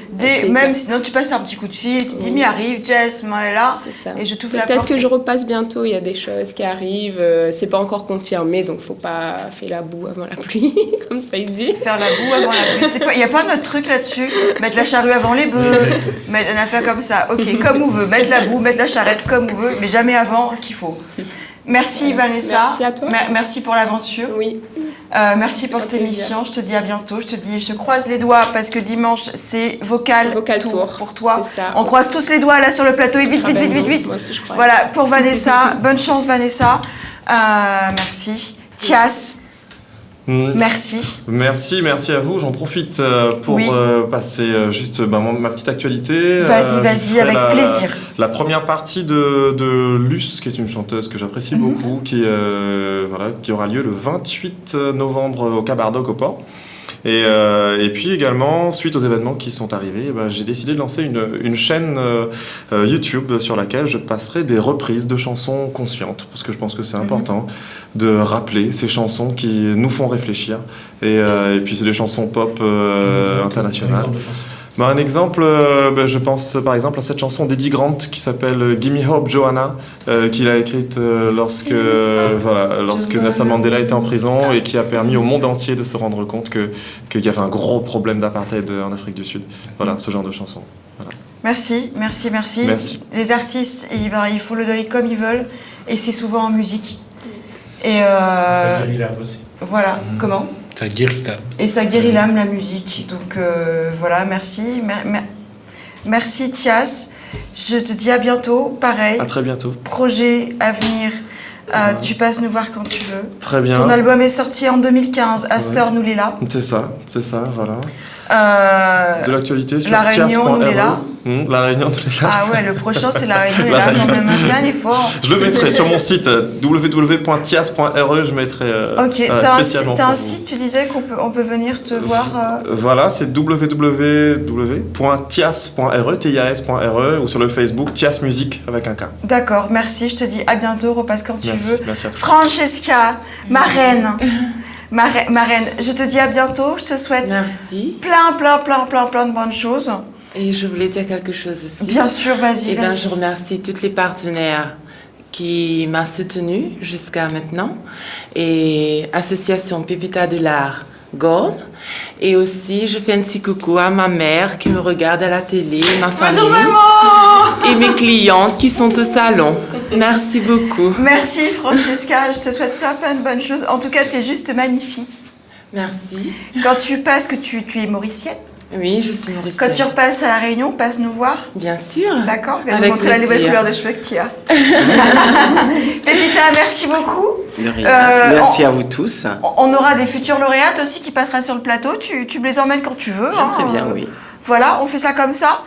Même sinon, tu passes un petit coup de fil, tu dis, mais arrive, Jess, moi est là. C'est ça. Et je t'ouvre la Peut-être porte. que je repasse bientôt, il y a des choses qui arrivent. C'est pas encore confirmé, donc faut pas faire la boue avant la pluie, comme ça il dit. Faire la boue avant la pluie. Il n'y a pas notre truc là-dessus. Mettre la charrue avant les bœufs. Mettre une affaire comme ça. Ok, comme on veut. Mettre la boue, mettre la charrette comme on veut, mais jamais avant ce qu'il faut. Merci Vanessa. Merci à toi. Merci pour l'aventure. Oui. Merci pour Un cette plaisir. émission. Je te dis à bientôt. Je croise les doigts parce que dimanche c'est vocal tour pour toi. C'est ça. On croise tous les doigts là sur le plateau et vite. Moi aussi, je crois. Voilà pour Vanessa. Bonne chance Vanessa. Merci. Thias. Merci. Merci à vous. J'en profite pour Oui. passer juste ma petite actualité. Vas-y, Je ferai avec plaisir. La première partie de Luce, qui est une chanteuse que j'apprécie beaucoup, qui aura lieu le 28 novembre au Cabardoc au Port. Et puis également, suite aux événements qui sont arrivés, j'ai décidé de lancer une chaîne YouTube sur laquelle je passerai des reprises de chansons conscientes, parce que je pense que c'est important de rappeler ces chansons qui nous font réfléchir. Et puis c'est des chansons pop internationales. Un exemple, je pense par exemple à cette chanson d'Eddie Grant qui s'appelle Gimme Hope Joanna, qu'il a écrite lorsque Nelson Mandela était en prison et qui a permis au monde entier de se rendre compte qu'il y avait un gros problème d'apartheid en Afrique du Sud. Voilà, ce genre de chanson. Voilà. Merci. Les artistes, ils font le deuil comme ils veulent et c'est souvent en musique. Et Ça guérit l'âme aussi. voilà, comment ? Ça guérit l'âme. Et ça guérit l'âme, la musique. Donc voilà, merci. Merci Thias. Je te dis à bientôt. Pareil. À très bientôt. Projet à venir. Tu passes nous voir quand tu veux. Très bien. Ton album est sorti en 2015. Astor, nous l'est là. C'est ça, voilà. De l'actualité sur La Réunion, nous l'est là. La Réunion, nous l'est là. Ah ouais, le prochain c'est La Réunion, nous l'est là. Quand même, fais un effort. Je le mettrai sur mon site www.tias.re, je mettrai Ok, spécialement t'as pour un vous. site, tu disais qu'on peut venir te voir. Voilà, c'est www.tias.re, TIAS.re, ou sur le Facebook Tias Musique avec un K. D'accord, merci. Je te dis à bientôt. Repasse quand tu veux. Merci à toi. Francesca, ma reine. Ma reine, je te dis à bientôt. Je te souhaite Merci. plein de bonnes choses. Et je voulais dire quelque chose aussi. Bien sûr, vas-y. Je remercie tous les partenaires qui m'ont soutenu jusqu'à maintenant. Et Association Pépita de l'Art Gorn. Et aussi, je fais un petit coucou à ma mère qui me regarde à la télé, ma famille. Bonjour maman. Et mes clientes qui sont au salon. Merci beaucoup. Merci Francesca, je te souhaite plein de bonnes choses. En tout cas, tu es juste magnifique. Merci. Quand tu passes, que tu es mauricienne. Oui, je suis mauricienne. Quand tu repasses à La Réunion, passe nous voir. Bien sûr. D'accord, viens nous Avec montrer la nouvelle plaisir. couleur de cheveux que tu as. Pépita, merci beaucoup. De rien. Merci à vous tous. On aura des futurs lauréates aussi qui passera sur le plateau. Tu me les emmènes quand tu veux. J'aimerais bien, oui. Voilà, on fait ça comme ça.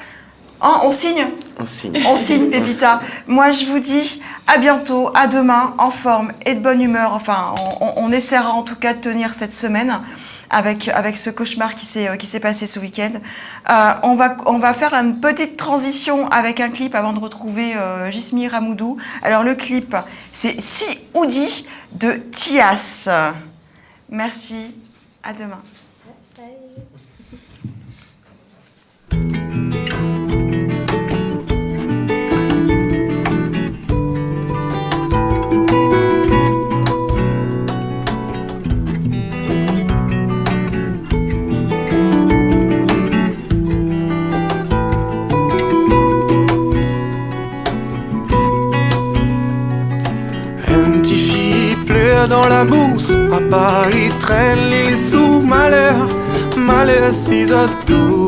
On signe. On signe. On signe, Pépita. Moi, je vous dis à bientôt, à demain, en forme et de bonne humeur. Enfin, on essaiera en tout cas de tenir cette semaine avec ce cauchemar qui s'est passé ce week-end. On va faire une petite transition avec un clip avant de retrouver Jismi Ramoudou. Alors, le clip, c'est Si Oudi. de Tias. Merci, à demain. Dans la bourse, papa il traîne les sous, malheur, malheur si tout.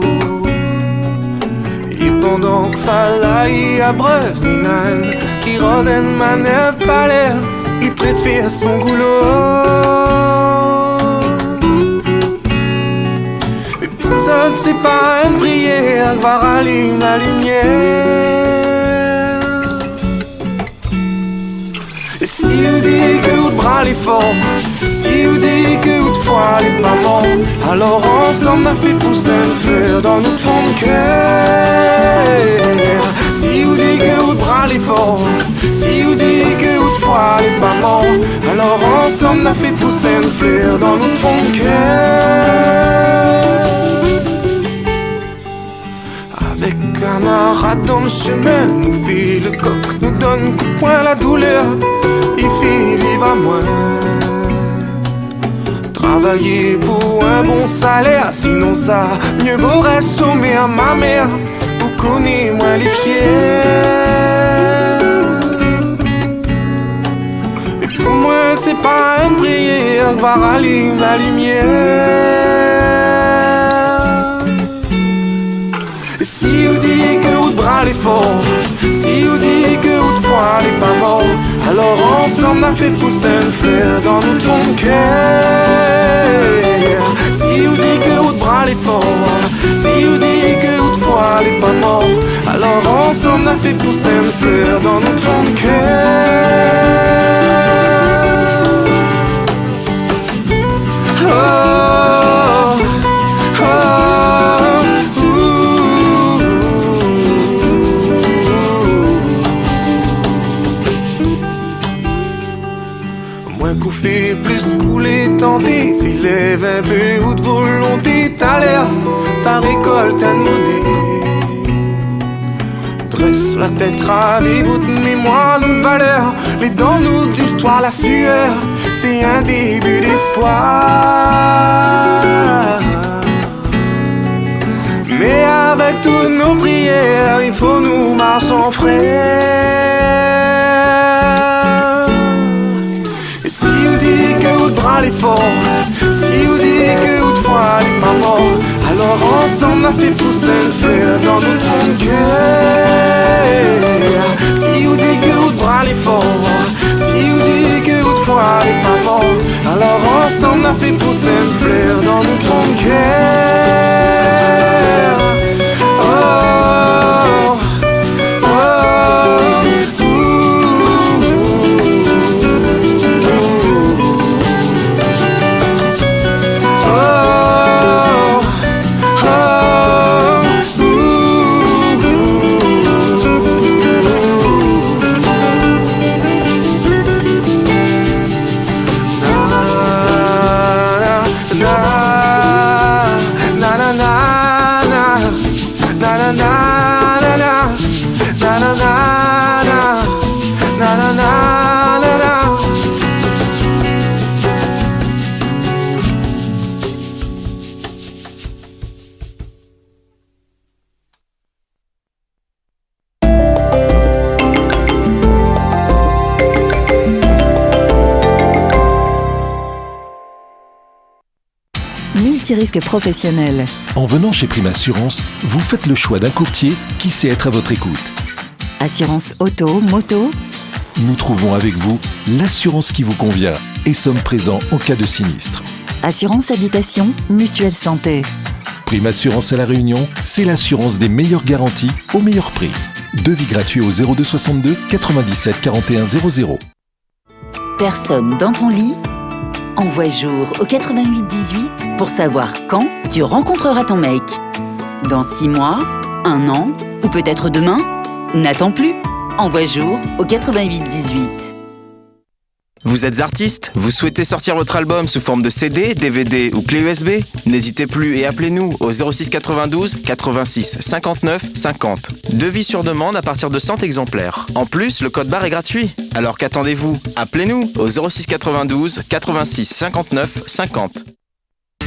Et pendant que ça l'aille à bref, Ninan, qui rodène manève pas l'air, il préfère son goulot. Et pour ça, c'est pas une prière, va rallumer la lumière. Et si vous dites que vous bras les forts, si vous dites que vous fois les mamans, alors ensemble on a fait pousser une fleur dans notre fond de cœur. Si vous dites que vous bras les forts, si vous dites que vous fois les mamans, alors ensemble on a fait pousser une fleur dans notre fond de cœur. Avec camarades dans le chemin, nous fait le coq, nous donne coup de poing la douleur. Il fait vivre à moi. Travailler pour un bon salaire, sinon ça, mieux vaut ressommer à ma mère. Pour connaître moins les fiers. Et pour moi, c'est pas une prière, va rallumer la lumière. Et si vous dites que vous bras les forts, si vous dites que vous fois les pas morts, alors ensemble on a fait pousser une fleur dans notre fond de cœur. Si vous dites que vous bras les forts, si vous dites que vous fois les pas morts, alors ensemble on a fait pousser une fleur dans notre fond de cœur. Oh, oh, moins qu'on fait, plus couler, tenter, lève un peu ou de volonté, t'as l'air, ta récolte un monnaie. Dresse la tête ravie, votre mémoire, notre valeur, les dents, notre histoire, la sueur, c'est un début d'espoir. Mais avec toutes nos prières, il faut nous marcher en frère. Et si vous dites que vous bras les forts, si vous dites que vous fois les mamans, alors ensemble on a fait pousser une fleur dans notre fond de cœur. Si vous dites que vous bras les forts, si vous dites que vous fois les mamans, alors ensemble on a fait pousser une fleur dans notre fond de cœur. Oh, oh, Multirisque professionnel. En venant chez Prime Assurance, vous faites le choix d'un courtier qui sait être à votre écoute. Assurance auto, moto. Nous trouvons avec vous l'assurance qui vous convient et sommes présents en cas de sinistre. Assurance habitation, mutuelle santé. Prime Assurance à La Réunion, c'est l'assurance des meilleures garanties au meilleur prix. Devis gratuit au 02 62 97 41 00. Personne dans ton lit? Envoie jour au 88 18 pour savoir quand tu rencontreras ton mec. Dans 6 mois, 1 an ou peut-être demain? N'attends plus. Envoie jour au 88 18. Vous êtes artiste? Vous souhaitez sortir votre album sous forme de CD, DVD ou clé USB? N'hésitez plus et appelez-nous au 06 92 86 59 50. Devis sur demande à partir de 100 exemplaires. En plus, le code barre est gratuit. Alors qu'attendez-vous? Appelez-nous au 06 92 86 59 50.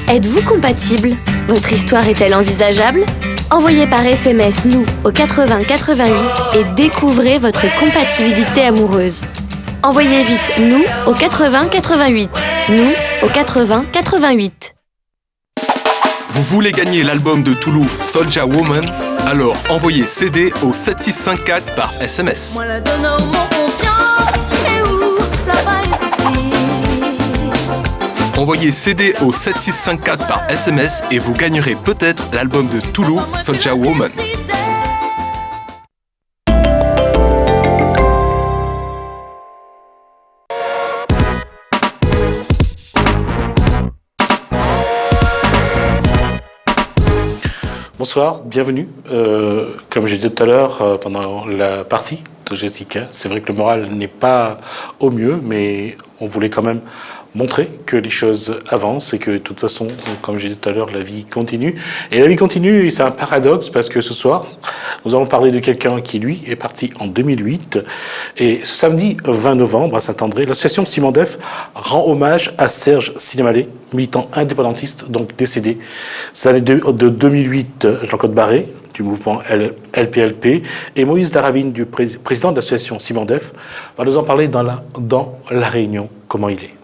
Êtes-vous compatible? Votre histoire est-elle envisageable? Envoyez par SMS nous au 80 88 et découvrez votre compatibilité amoureuse. Envoyez vite nous au 80 88. Nous au 80 88. Vous voulez gagner l'album de Toulouse Soulja Woman? Alors envoyez CD au 7654 par SMS. Envoyez CD au 7654 par SMS et vous gagnerez peut-être l'album de Toulouse Soulja Woman. Bonsoir, bienvenue. Comme j'ai dit tout à l'heure pendant la partie de Jessica, c'est vrai que le moral n'est pas au mieux, mais on voulait quand même montrer que les choses avancent et que de toute façon, comme j'ai dit tout à l'heure, la vie continue. Et la vie continue, et c'est un paradoxe parce que ce soir, nous allons parler de quelqu'un qui, lui, est parti en 2008. Et ce samedi 20 novembre, à Saint-André, l'association Simandef rend hommage à Serge Sinamalé, militant indépendantiste, donc décédé. C'est l'année de 2008, Jean-Claude Barré, du mouvement LPLP, et Moïse Laravine, du président de l'association Simandef, va nous en parler dans la Réunion, comment il est.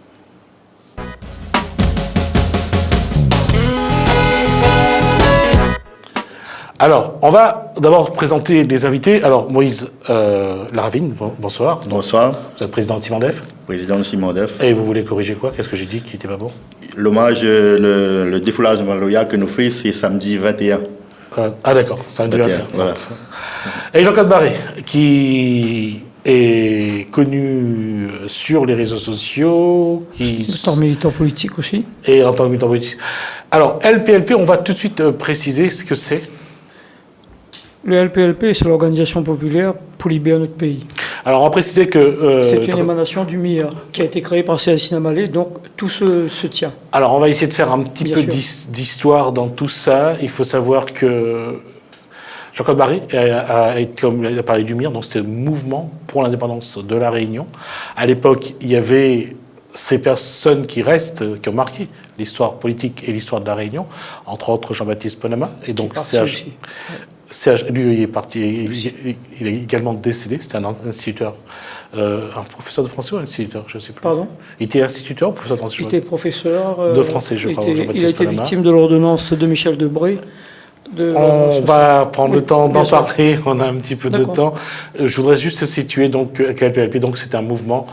Alors, on va d'abord présenter les invités. Alors, Moïse Laravine, bonsoir. Bonsoir. Vous êtes président de Simandef. Président de Simandef. Et vous voulez corriger quoi? Qu'est-ce que j'ai dit qui n'était pas bon? L'hommage, le défoulage de Maloya que nous fait, c'est samedi 21. Ah d'accord, samedi 21. Voilà. Et Jean-Claude Barré, qui est connu sur les réseaux sociaux, qui... En tant que militant politique aussi. Et en tant que militant politique. Alors, LPLP, on va tout de suite préciser ce que c'est. Le LPLP, c'est l'organisation populaire pour libérer notre pays. Alors, on va préciser que... c'est une émanation du MIA, qui a été créée par Serge Sinamalé, donc tout se tient. Alors, on va essayer de faire un petit peu d'histoire dans tout ça. Il faut savoir que Jean-Claude Barré comme il a parlé du MIR, donc c'était le mouvement pour l'indépendance de la Réunion. À l'époque, il y avait ces personnes qui restent, qui ont marqué l'histoire politique et l'histoire de la Réunion, entre autres Jean-Baptiste Ponama, et donc Serge, lui, il est parti, il est également décédé, c'était un instituteur, un professeur de français ou un instituteur, je ne sais plus. Pardon? Il était instituteur ou professeur de français? Il était professeur de français, je crois. Il a été victime de l'ordonnance de Michel Debré. On va prendre le temps d'en parler, on a un petit peu de temps. Je voudrais juste situer donc LPLP, donc c'est un mouvement,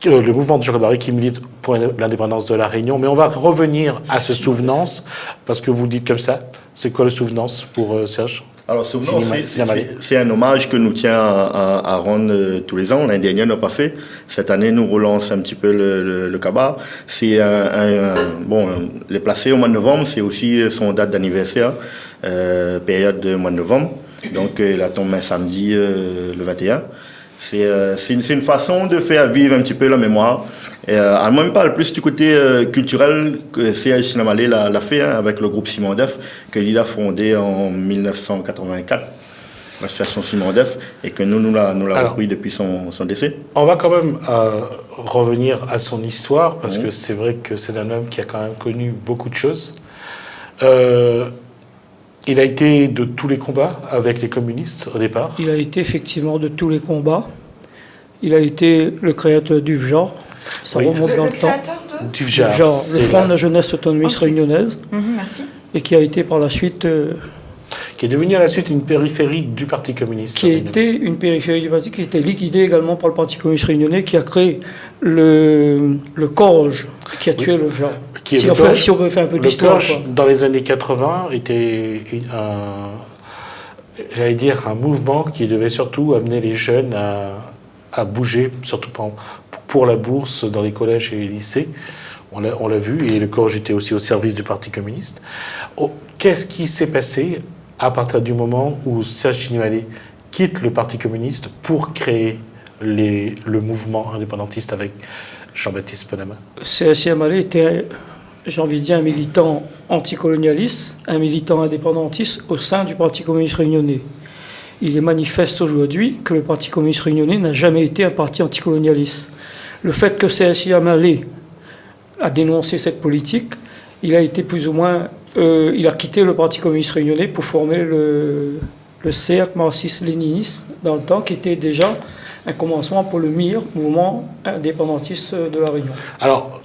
le mouvement de Jean-Claude Barré qui milite pour l'indépendance de la Réunion, mais on va revenir à ce souvenance, parce que vous le dites comme ça. C'est quoi le souvenance pour Serge? Alors, souvenance, c'est un hommage que nous tient à rendre tous les ans. L'année dernière, on n'a pas fait. Cette année, nous relance un petit peu le cabas. C'est les placer au mois de novembre, c'est aussi son date d'anniversaire, période de mois de novembre. Donc, la tombe un samedi, le 21. C'est une façon de faire vivre un petit peu la mémoire. On même parle plus du côté culturel que Serge Sinamalé l'a fait avec le groupe Simandef, que il a fondé en 1984, l'association Simandef, et que nous l'avons repris depuis son décès. On va quand même revenir à son histoire, parce que c'est vrai que c'est un homme qui a quand même connu beaucoup de choses. Il a été de tous les combats avec les communistes au départ. Il a été effectivement de tous les combats. Il a été le créateur du FJAR. Ça remonte dans le temps. Du FJAR, le Front de la jeunesse autonomiste réunionnaise. Merci. Et qui a été par la suite... qui est devenu à la suite une périphérie du Parti communiste. Qui a été une périphérie du Parti, qui a été liquidée également par le Parti communiste réunionnais, qui a créé le CORGE, qui a tué le FJAR. Si on peut faire un peu d'histoire. Le CORGE, dans les années 80, était un mouvement qui devait surtout amener les jeunes à bouger, surtout pour la bourse dans les collèges et les lycées. On l'a vu, et le CORGE était aussi au service du Parti communiste. Qu'est-ce qui s'est passé à partir du moment où Serge Sinamalé quitte le Parti communiste pour créer le mouvement indépendantiste avec Jean-Baptiste Ponama? C.S. Yamalé était, j'ai envie de dire, un militant anticolonialiste, un militant indépendantiste au sein du Parti communiste réunionnais. Il est manifeste aujourd'hui que le Parti communiste réunionnais n'a jamais été un parti anticolonialiste. Le fait que C.S. Yamalé a dénoncé cette politique, il a été plus ou moins... il a quitté le Parti communiste réunionnais pour former le cercle marxiste-léniniste dans le temps, qui était déjà un commencement pour le MIR, mouvement indépendantiste de la Réunion. Alors,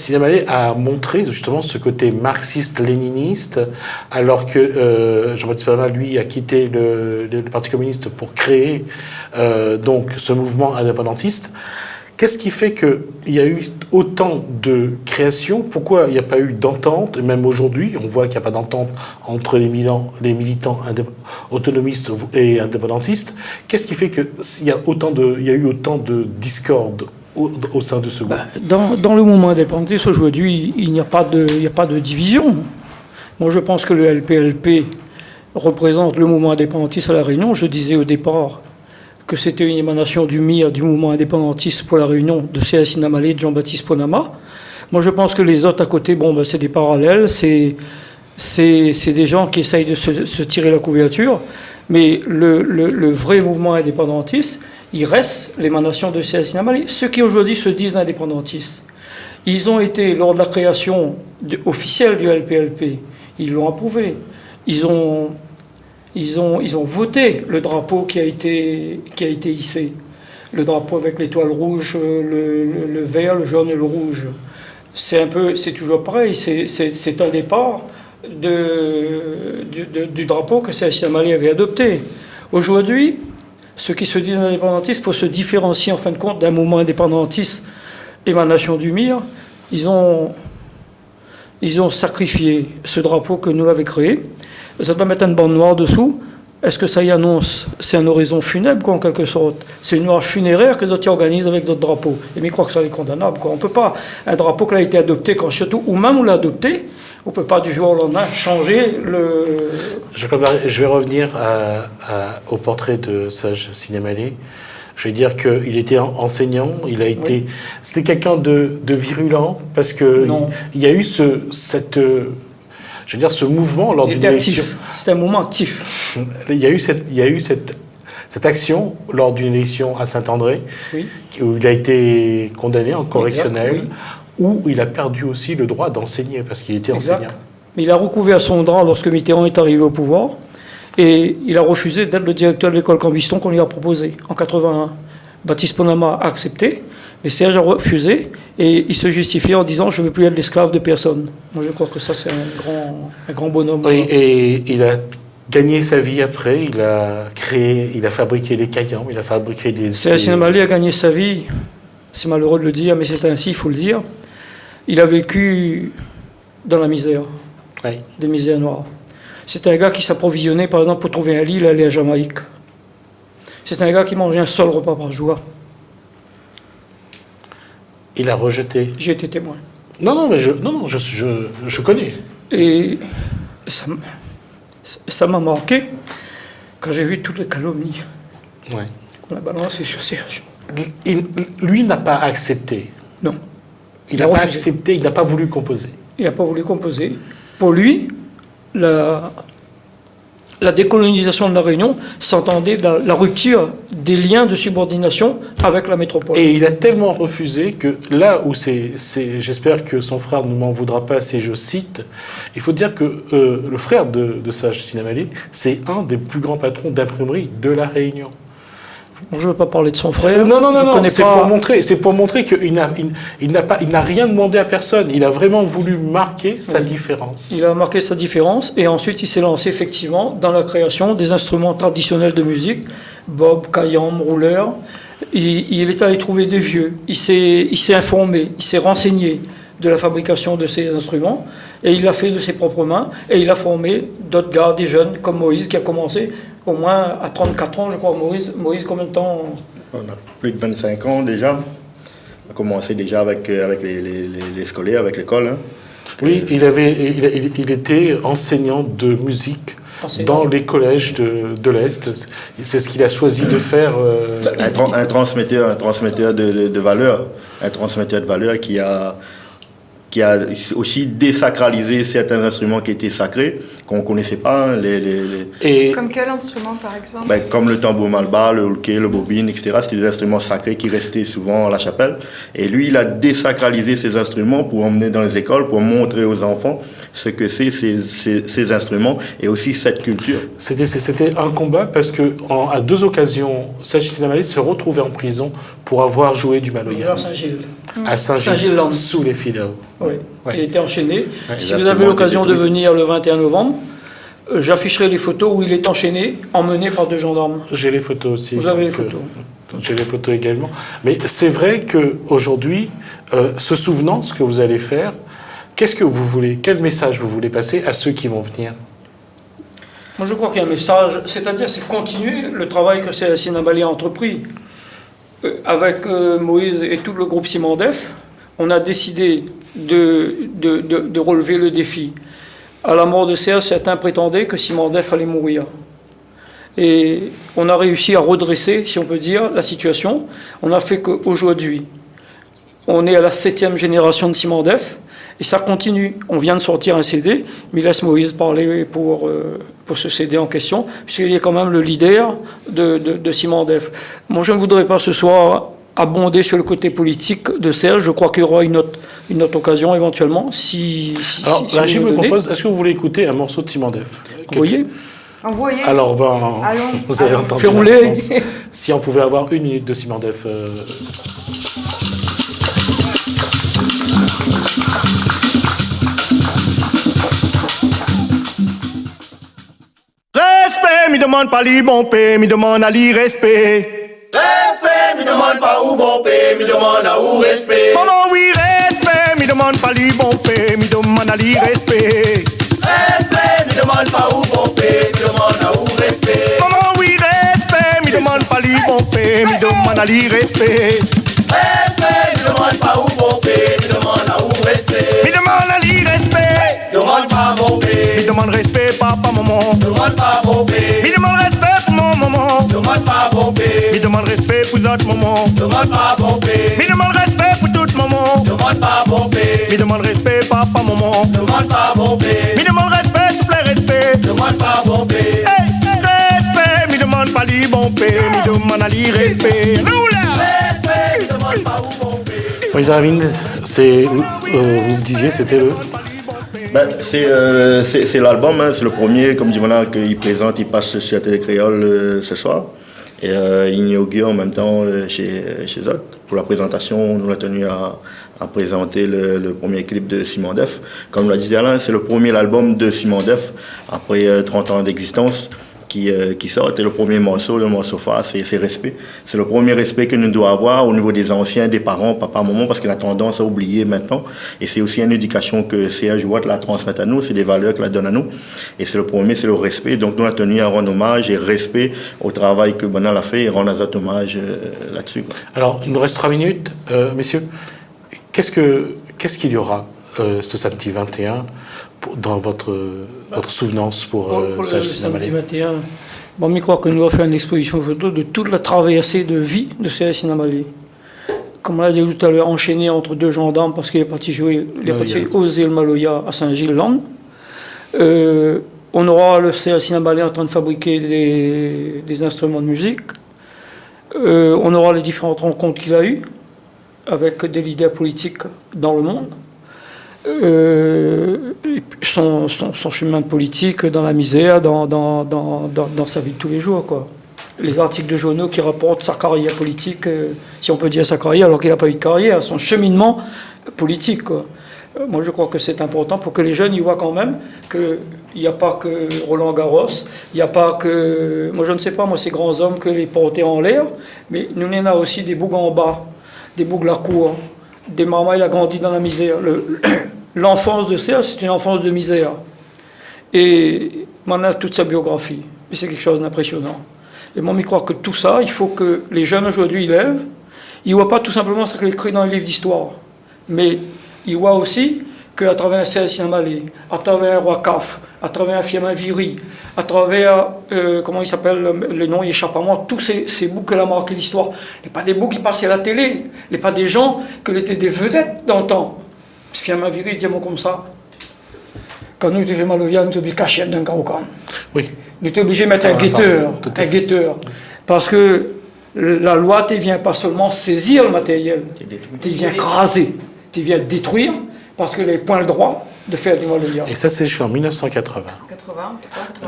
Yamalé a montré justement ce côté marxiste-léniniste, alors que Jean-Baptiste Ponama, lui, a quitté le Parti communiste pour créer donc ce mouvement indépendantiste. Qu'est-ce qui fait qu'il y a eu autant de créations? Pourquoi il n'y a pas eu d'entente? Même aujourd'hui, on voit qu'il n'y a pas d'entente entre les militants autonomistes et indépendantistes. Qu'est-ce qui fait qu'il y a eu autant de discorde au sein de ce groupe? Dans le mouvement indépendantiste, aujourd'hui, il n'y a pas de division. Moi, je pense que le LPLP représente le mouvement indépendantiste à La Réunion. Je disais au départ que c'était une émanation du MIR, du mouvement indépendantiste pour La Réunion, de C.S. Yamalé et de Jean-Baptiste Ponama. Moi, je pense que les autres à côté, c'est des parallèles, c'est des gens qui essayent de se tirer la couverture, mais le vrai mouvement indépendantiste, il reste l'émanation de C.S. Yamalé. Ceux qui aujourd'hui se disent indépendantistes, ils ont été, lors de la création officielle du LPLP, ils l'ont approuvé. Ils ont voté le drapeau qui a été hissé. Le drapeau avec l'étoile rouge, le vert, le jaune et le rouge. C'est toujours pareil. C'est un départ du drapeau que C.S. Yamalé avait adopté. Aujourd'hui, ceux qui se disent indépendantistes, pour se différencier en fin de compte d'un mouvement indépendantiste émanation du MIR, ils ont sacrifié ce drapeau que nous l'avons créé. Ça doit mettre une bande noire dessous. Est-ce que ça y annonce? C'est un horizon funèbre, quoi, en quelque sorte. C'est une marche funéraire que d'autres organisent avec d'autres drapeaux. Et mais je crois que ça est condamnable, quoi. On ne peut pas, un drapeau qui a été adopté, quand surtout, ou même on l'a adopté, on ne peut pas du jour au lendemain changer le... Je vais revenir au portrait de Sage Yamalé. Je vais dire qu'il était enseignant, c'était quelqu'un de virulent, parce que il y a eu ce mouvement lors d'une élection. C'était un mouvement actif. Il y a eu cette action lors d'une élection à Saint-André, où il a été condamné en correctionnel, où il a perdu aussi le droit d'enseigner, parce qu'il était enseignant. Mais il a recouvert son droit lorsque Mitterrand est arrivé au pouvoir, et il a refusé d'être le directeur de l'école Cambiston qu'on lui a proposé en 81. Baptiste Ponama a accepté, mais Serge a refusé, et il se justifiait en disant « je ne veux plus être l'esclave de personne ». Moi, je crois que ça, c'est un grand bonhomme. Et il a gagné sa vie après, il a fabriqué les caillants, il a fabriqué des... Serge Yamalé a gagné sa vie, c'est malheureux de le dire, mais c'est ainsi, il faut le dire. Il a vécu dans la misère, des misères noires. C'est un gars qui s'approvisionnait, par exemple, pour trouver un lit, il allait à Jamaïque. C'est un gars qui mangeait un seul repas par jour. Il a rejeté. J'ai été témoin. Mais je connais. Et ça m'a marqué quand j'ai vu toutes les calomnies qu'on a balancées sur Serge. Lui n'a pas accepté. Non. Il n'a pas accepté, il n'a pas voulu composer. Il n'a pas voulu composer. Pour lui, la décolonisation de la Réunion s'entendait dans la rupture des liens de subordination avec la métropole. Et il a tellement refusé que là où j'espère que son frère ne m'en voudra pas si je cite, il faut dire que le frère de Sage Yamalé, c'est un des plus grands patrons d'imprimerie de la Réunion. Je ne veux pas parler de son frère. Non, c'est pour montrer qu'il n'a rien demandé à personne. Il a vraiment voulu marquer sa différence. Il a marqué sa différence, et ensuite il s'est lancé effectivement dans la création des instruments traditionnels de musique, bob, kayam, rouleur. Il est allé trouver des vieux, il s'est informé, il s'est renseigné de la fabrication de ces instruments, et il l'a fait de ses propres mains, et il a formé d'autres gars, des jeunes, comme Moïse, qui a commencé au moins à 34 ans, je crois. Moïse, combien de temps? On a plus de 25 ans déjà. On a commencé déjà avec les scolaires, avec l'école. Oui, il était enseignant de musique dans les collèges de l'Est. C'est ce qu'il a choisi de faire. Un transmetteur de valeurs. Un transmetteur de valeurs qui a aussi désacralisé certains instruments qui étaient sacrés, qu'on ne connaissait pas. Comme quel instrument, par exemple? Comme le tambour malbar, le houlké, le bobine, etc. C'était des instruments sacrés qui restaient souvent à la chapelle. Et lui, il a désacralisé ces instruments pour emmener dans les écoles, pour montrer aux enfants ce que c'est ces instruments et aussi cette culture. C'était un combat parce qu'à 2 occasions, Serge Sinamali se retrouvait en prison pour avoir joué du maloya. À Saint-Gilles. À Saint-Gilles, sous les filets. Oui, il a été enchaîné. Ouais. Si vous avez l'occasion de venir le 21 novembre, j'afficherai les photos où il est enchaîné, emmené par 2 gendarmes. J'ai les photos aussi. Vous avez les photos. J'ai les photos également. Mais c'est vrai qu'aujourd'hui, se souvenant ce que vous allez faire, qu'est-ce que vous voulez, quel message vous voulez passer à ceux qui vont venir? Moi, je crois qu'il y a un message, c'est-à-dire c'est continuer le travail que Sinamali a entrepris. Avec Moïse et tout le groupe Simandef, on a décidé de relever le défi. À la mort de Serge, certains prétendaient que Simandef allait mourir. Et on a réussi à redresser, si on peut dire, la situation. On a fait qu'aujourd'hui, on est à la 7e génération de Simandef, et ça continue. On vient de sortir un CD, mais laisse Moïse parler pour ce CD en question, puisqu'il est quand même le leader de Simandef. Moi, je ne voudrais pas ce soir abonder sur le côté politique de Serge. Je crois qu'il y aura une autre occasion éventuellement. Alors, la Régine me propose, est-ce que vous voulez écouter un morceau de Simandef? Vous voyez? Envoyez. Alors, vous avez entendu la réponse. Si on pouvait avoir 1 minute de Simandef. Respect, mi demande pas li bon paix, mi demande à li respect. Respect, mi demande pas où bon paix, mi demande à où respect. Maman, oui, respect, mi demande pas li bon paix, mi demande à li respect. Respect, mi demande pas où bon paix, mi demande à où respect. Maman, oui, respect, mi demande pas li bon paix, mi demande à li respect. Respect, mi demande pas où bon paix, mi demande à où respect. Mi demande à li respect. Demande pas bon paix. Mi demande respect, papa, maman. Demande pas bon paix. Mi demande respect pour mon maman. Demande pas bon paix. Mi demande respect pour d'autres mamans. Demande pas bon paix. Mi demande respect pour toute maman. Demande pas bon paix. Mi demande respect, papa, maman. Demande pas bon paix. Mi demande respect, s'il vous plaît, respect. Demande pas bon paix. Hey, respect, mi demande pas li bon paix. Mi demande à li respect. Nous là. Respect, mi demande pas où bon paix. Oui, David, vous me disiez, c'était le... C'est l'album, hein, c'est le premier, comme dit maintenant, qu'il présente, il passe sur la télé créole ce soir. Et il inaugure en même temps chez eux. Pour la présentation, on a tenu à présenter le premier clip de Simandef. Comme l'a dit Alain, c'est le premier album de Simandef, après 30 ans d'existence, qui sort. Et le premier morceau, le morceau phare, c'est Respect. C'est le premier respect que nous devons avoir au niveau des anciens, des parents, papa, maman, parce qu'il a tendance à oublier maintenant. Et c'est aussi une éducation que Serge Watt la transmet à nous, c'est des valeurs qu'elle donne à nous. Et c'est le premier, c'est le respect. Donc nous, on a tenu à rendre hommage et respect au travail que Bonal a fait et rendre un hommage là-dessus. Alors, il nous reste 3 minutes. Messieurs, qu'est-ce qu'il y aura ce samedi 21 dans votre souvenance pour le samedi 21, bon, je crois que nous avons fait une exposition photo de toute la traversée de vie de Serge Sinamali. Comme on l'a dit tout à l'heure, enchaîné entre 2 gendarmes parce qu'il est parti jouer, il est parti oser le Maloya à Saint-Gilles-Land. On aura le Serge Sinamali en train de fabriquer des instruments de musique. On aura les différentes rencontres qu'il a eues avec des leaders politiques dans le monde. Son chemin de politique dans la misère, dans sa vie de tous les jours, quoi. Les articles de journaux qui rapportent sa carrière politique, si on peut dire sa carrière, alors qu'il n'a pas eu de carrière, son cheminement politique, quoi. Moi, je crois que c'est important pour que les jeunes y voient quand même qu'il n'y a pas que Roland Garros, il n'y a pas que... Moi, je ne sais pas, ces grands hommes que les porter en l'air, mais nous, on a aussi des bougs en bas, des bougs la cour, des mamans, il a grandi dans la misère. L'enfance de Serge, c'est une enfance de misère. Et on a toute sa biographie. Et c'est quelque chose d'impressionnant. Et moi, je crois que tout ça, il faut que les jeunes aujourd'hui, ils lèvent. Ils ne voient pas tout simplement ce qu'il est écrit dans les livres d'histoire. Mais ils voient aussi qu'à travers un Célestin Siamalé, à travers un roi Caf, à travers un Fiamin Viri, à travers, comment il s'appelle, le nom il échappe à moi, tous ces bouts qu'elle a marqué l'histoire. Ce pas des bouts qui passaient à la télé, ce pas des gens qui étaient des vedettes dans le temps. Fiamin Viri, dis-moi comme ça. Quand nous étions fait Maloya, nous étions obligés de cacher d'un camp au camp. Oui. Nous étions obligés de mettre un guetteur. Parce que la loi ne vient pas seulement saisir le matériel, tu viens craser, tu viens détruire, parce qu'elle n'a point le droit de faire du Maloya. Et ça, c'est en 1980.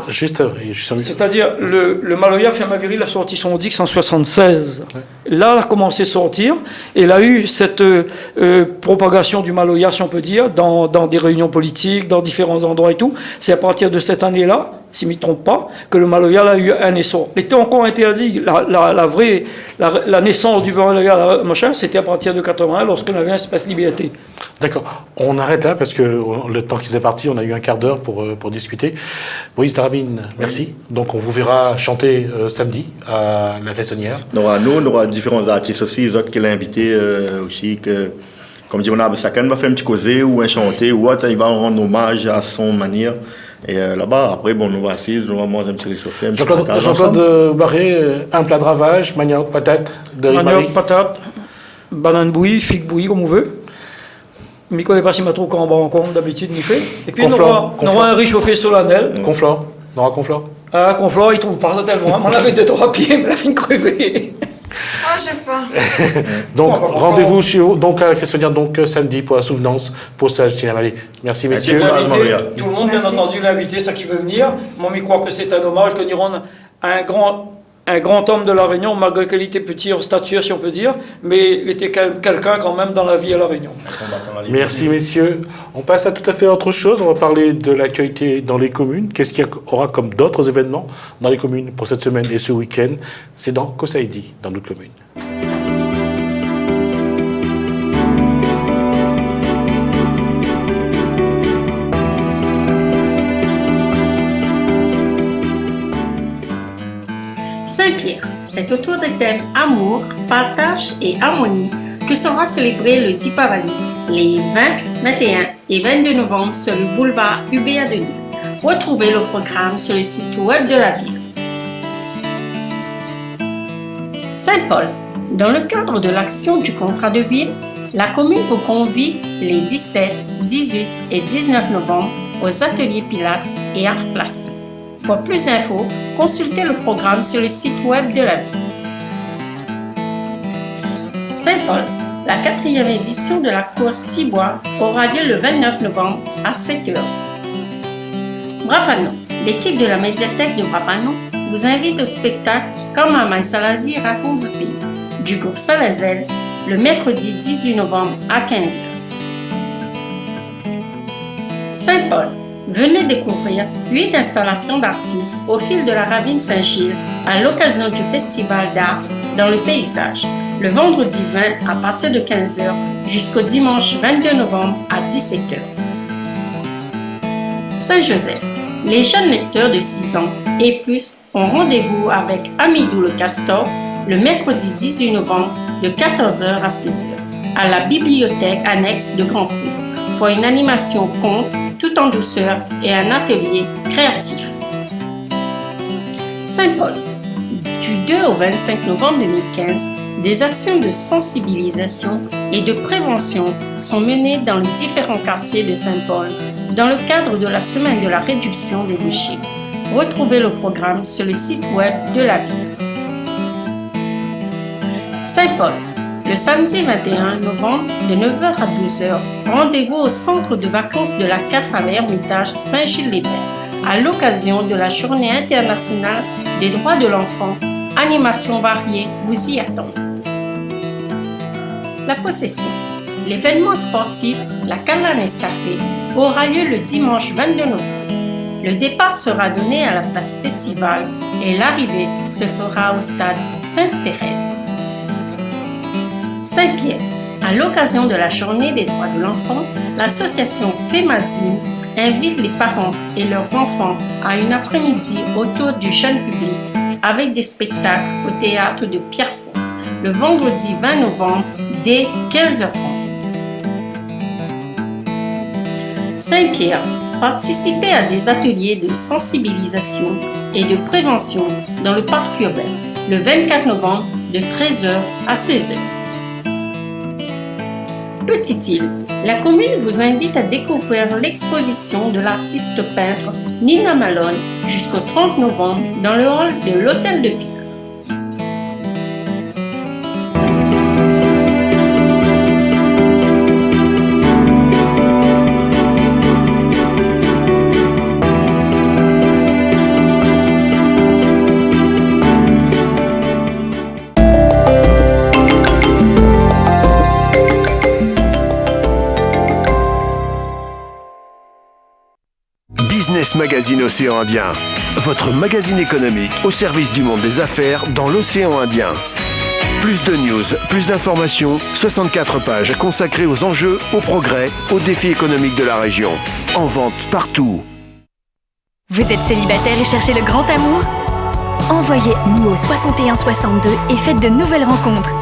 Juste C'est-à-dire, le Maloya Fiamin Viri a sorti son disque en 1976. Ouais. Là, elle a commencé à sortir, et elle a eu cette propagation du Maloya, si on peut dire, dans des réunions politiques, dans différents endroits et tout. C'est à partir de cette année-là, si je ne me trompe pas, que le Maloya a eu un essor. Il était encore interdit. La naissance du Maloya, c'était à partir de 81, lorsqu'on avait un espace liberté. D'accord. On arrête là parce que le temps qu'ils est parti, on a eu un quart d'heure pour discuter. Moïse Daravine, merci. Donc on vous verra chanter samedi à la Graissonnière. Nous aura différents artistes aussi, les autres qui l'ont invité aussi, que, comme dit chacun va faire un petit causé ou un chanter ou autre, il va rendre hommage à son manière. Et là-bas, après, bon, nous va assis, nous va manger un petit réchauffé. Jean-Claude Barré, un plat de ravage, manioc, patate, de riz. Manioc, patate, banane bouillie, figue bouillie, comme on veut. Je ne connais pas si je trouve qu'on va comme d'habitude, ni fait. Et puis, nous aura un réchauffé solennel. Conflore. On aura conflore. Conflore, il ne trouve pas totalement. On avait 2-3 pieds, mais la fin crevée. Ah, j'ai faim. Donc, rendez-vous chez vous, donc à la Graissonnière, donc samedi pour la souvenance, pour Sage Siamalé. Merci, messieurs. Tout le monde, bien entendu, l'invité, ça qui veut venir. Moi, je crois que c'est un hommage que nous rendons à un grand homme de La Réunion, malgré qu'il était petit en stature, si on peut dire, mais il était quelqu'un quand même dans la vie à La Réunion. Merci, messieurs. On passe à tout à fait autre chose. On va parler de l'actualité dans les communes. Qu'est-ce qu'il y aura comme d'autres événements dans les communes pour cette semaine et ce week-end? C'est dans Kosaïdi, dans notre commune. Saint-Pierre, c'est autour des thèmes amour, partage et harmonie que sera célébré le Dipavali les 20, 21 et 22 novembre sur le boulevard UBA Denis. Retrouvez le programme sur le site web de la ville. Saint-Paul, dans le cadre de l'action du contrat de ville, la commune vous convie les 17, 18 et 19 novembre aux ateliers Pilates et arts plastiques. Pour plus d'infos, consultez le programme sur le site web de la ville. Saint-Paul, la 4e édition de la course Tibois aura lieu le 29 novembre à 7h. Brapano, l'équipe de la médiathèque de Brapano vous invite au spectacle Quand Maman Salazi raconte du pays du groupe Salazel le mercredi 18 novembre à 15h. Saint-Paul, venez découvrir 8 installations d'artistes au fil de la ravine Saint-Gilles à l'occasion du festival d'art dans le paysage, le vendredi 20 à partir de 15h jusqu'au dimanche 22 novembre à 17h. Saint-Joseph, les jeunes lecteurs de 6 ans et plus ont rendez-vous avec Amidou le Castor le mercredi 18 novembre de 14h à 16h à la bibliothèque annexe de Grand Prix pour une animation conte tout en douceur et un atelier créatif. Saint-Paul, du 2 au 25 novembre 2015, des actions de sensibilisation et de prévention sont menées dans les différents quartiers de Saint-Paul dans le cadre de la semaine de la réduction des déchets. Retrouvez le programme sur le site web de la ville. Saint-Paul, le samedi 21 novembre de 9h à 12h, rendez-vous au centre de vacances de la CAF à l'Ermitage Saint-Gilles-les-Bains à l'occasion de la Journée internationale des droits de l'enfant. Animation variée vous y attend. La possession. L'événement sportif La Calanes Café aura lieu le dimanche 22 novembre. Le départ sera donné à la place Festival et l'arrivée se fera au stade Sainte-Thérèse. Saint-Pierre, à l'occasion de la Journée des droits de l'enfant, l'association Femazine invite les parents et leurs enfants à une après-midi autour du jeune public avec des spectacles au théâtre de Pierrefonds, le vendredi 20 novembre dès 15h30. Saint-Pierre, participez à des ateliers de sensibilisation et de prévention dans le parc urbain le 24 novembre de 13h à 16h. Petite-Île, la commune vous invite à découvrir l'exposition de l'artiste peintre Nina Malone jusqu'au 30 novembre dans le hall de l'Hôtel de Ville. Business Magazine Océan Indien, votre magazine économique au service du monde des affaires dans l'océan Indien. Plus de news, plus d'informations, 64 pages consacrées aux enjeux, aux progrès, aux défis économiques de la région. En vente partout. Vous êtes célibataire et cherchez le grand amour? Envoyez-nous au 6162 et faites de nouvelles rencontres.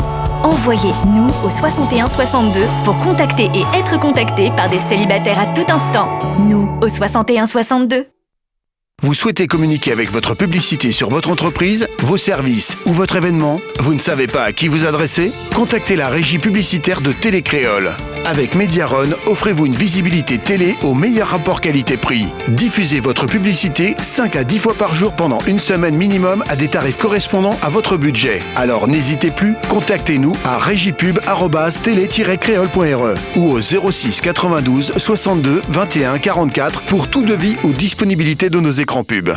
Envoyez-nous au 6162 pour contacter et être contacté par des célibataires à tout instant. Nous au 6162. Vous souhaitez communiquer avec votre publicité sur votre entreprise, vos services ou votre événement? Vous ne savez pas à qui vous adresser? Contactez la régie publicitaire de Télécréole. Avec Mediaron, offrez-vous une visibilité télé au meilleur rapport qualité-prix. Diffusez votre publicité 5 à 10 fois par jour pendant une semaine minimum à des tarifs correspondant à votre budget. Alors n'hésitez plus, contactez-nous à régiepub@télé-créole.re ou au 06 92 62 21 44 pour tout devis ou disponibilité de nos écrans pub.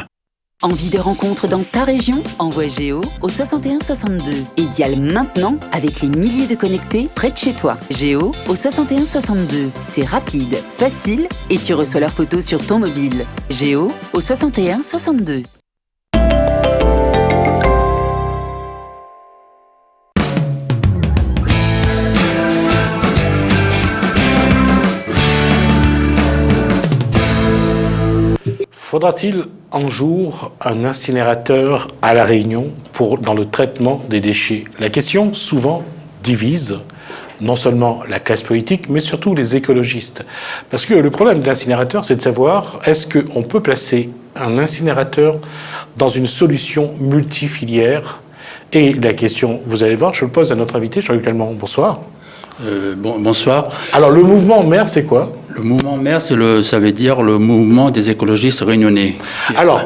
Envie de rencontre dans ta région? Envoie Géo au 61 62 et diale maintenant avec les milliers de connectés près de chez toi. Géo au 61 62. C'est rapide, facile et tu reçois leurs photos sur ton mobile. Géo au 61 62. Faudra-t-il un jour un incinérateur à La Réunion dans le traitement des déchets? La question souvent divise non seulement la classe politique, mais surtout les écologistes. Parce que le problème de l'incinérateur, c'est de savoir est-ce qu'on peut placer un incinérateur dans une solution multifilière? Et la question, vous allez voir, je le pose à notre invité, Jean-Luc Lallemand. Bonsoir. Bonsoir. Alors, le mouvement MAIR, c'est quoi? Le mouvement MAIR, ça veut dire le mouvement des écologistes réunionnais. Alors,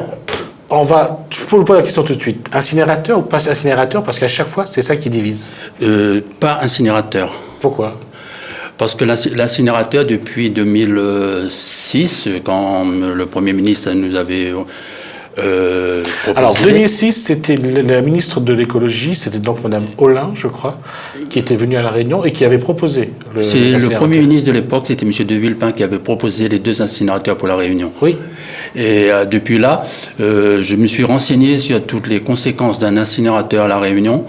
je pose la question tout de suite. Incinérateur ou pas incinérateur? Parce qu'à chaque fois, c'est ça qui divise. Pas incinérateur. Pourquoi? Parce que l'incinérateur, depuis 2006, quand le Premier ministre nous avait proposé... Alors, 2006, c'était la ministre de l'écologie, c'était donc Mme Olin, je crois, qui était venue à La Réunion et qui avait proposé le Premier ministre de l'époque, c'était M. De Villepin, qui avait proposé les 2 incinérateurs pour La Réunion. Oui. Et depuis là, je me suis renseigné sur toutes les conséquences d'un incinérateur à La Réunion.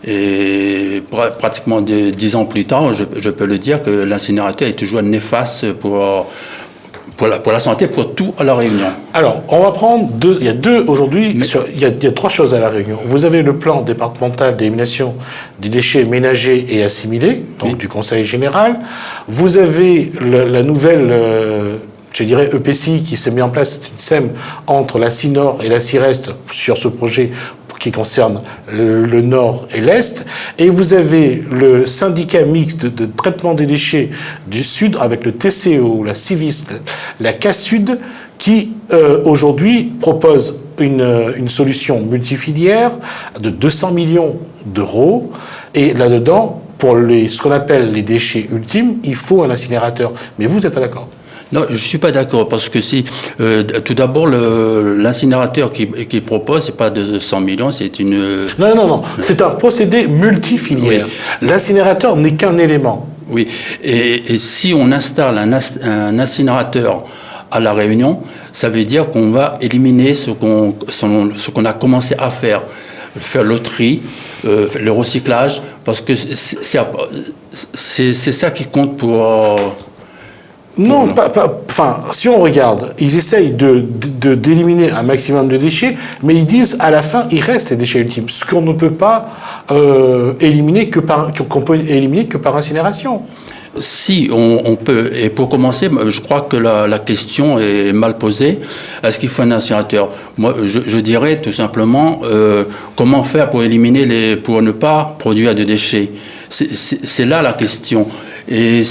Et pratiquement 10 ans plus tard, je peux le dire que l'incinérateur est toujours néfaste pour la santé, pour tout à La Réunion. Alors, on va prendre il y a 3 choses à La Réunion. Vous avez le plan départemental d'élimination des déchets ménagers et assimilés, donc du Conseil général. Vous avez la nouvelle, je dirais, EPCI qui s'est mis en place, c'est une SEM entre la CINOR et la CIREST sur ce projet qui concerne le nord et l'est, et vous avez le syndicat mixte de traitement des déchets du sud avec le TCO, la Civis, la CASUD, qui aujourd'hui propose une solution multifilière de 200 millions d'euros, et là-dedans, pour ce qu'on appelle les déchets ultimes, il faut un incinérateur. Mais vous n'êtes pas d'accord? Non, je ne suis pas d'accord, parce que tout d'abord, l'incinérateur qu'il propose, ce n'est pas de 100 millions, c'est une... Non, c'est un procédé multifilière. Oui. L'incinérateur n'est qu'un élément. Oui, et si on installe un incinérateur à La Réunion, ça veut dire qu'on va éliminer ce qu'on a commencé à faire le tri, le recyclage, parce que c'est ça qui compte pour... Non, si on regarde, ils essayent d'éliminer un maximum de déchets, mais ils disent à la fin, il reste les déchets ultimes. Ce qu'on ne peut pas éliminer qu'on peut éliminer que par incinération. Si on peut, et pour commencer, je crois que la question est mal posée. Est-ce qu'il faut un incinérateur? Moi, je dirais tout simplement comment faire pour pour ne pas produire de déchets. C'est là la question. Et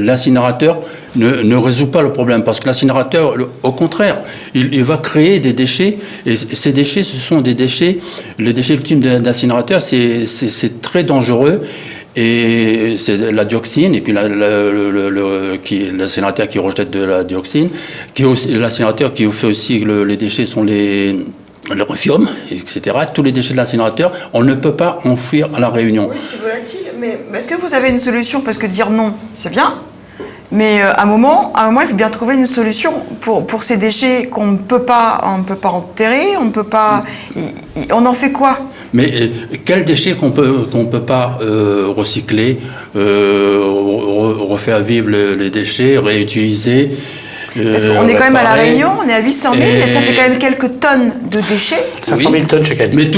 l'incinérateur ne résout pas le problème, parce que l'incinérateur, au contraire, il va créer des déchets, et ces déchets, ce sont des déchets, les déchets ultimes d'incinérateur, c'est très dangereux, et c'est la dioxine, et puis l'incinérateur qui rejette de la dioxine, l'incinérateur qui fait aussi les déchets sont le refium, etc. Tous les déchets de l'incinérateur, on ne peut pas enfouir à La Réunion. Oui, c'est volatile, mais est-ce que vous avez une solution? Parce que dire non, c'est bien, mais à un moment, il faut bien trouver une solution pour ces déchets qu'on ne peut pas enterrer, on ne peut pas... On en fait quoi? Mais quels déchets qu'on peut pas recycler, refaire vivre les déchets, réutiliser? Parce qu'on est quand même à La Réunion, on est à 800 000, et ça fait quand même quelques tonnes de déchets. 500 000 tonnes chaque année. Mais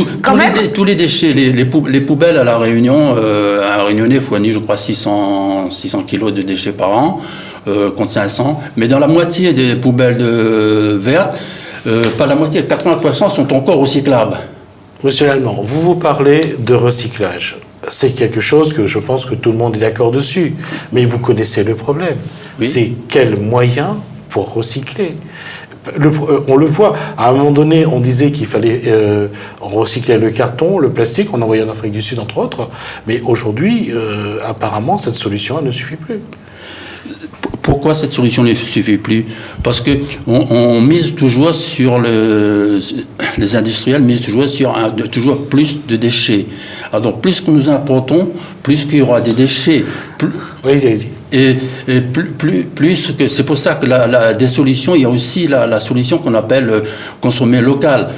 tous les déchets, les poubelles à La Réunion, un Réunionnais fournit, je crois, 600 kilos de déchets par an, contre 500. Mais dans la moitié des poubelles vertes, pas la moitié, 80% sont encore recyclables. Monsieur Lallemand, vous parlez de recyclage. C'est quelque chose que je pense que tout le monde est d'accord dessus. Mais vous connaissez le problème. Oui. C'est quel moyen pour recycler? On le voit, à un moment donné, on disait qu'il fallait recycler le carton, le plastique, on envoyait en Afrique du Sud, entre autres. Mais aujourd'hui, apparemment, cette solution, elle ne suffit plus. Pourquoi cette solution ne suffit plus? Parce que on mise toujours sur les industriels misent toujours sur toujours plus de déchets. Alors donc plus que nous importons, plus qu'il y aura des déchets. Et plus que c'est pour ça que des solutions, il y a aussi la solution qu'on appelle consommer local.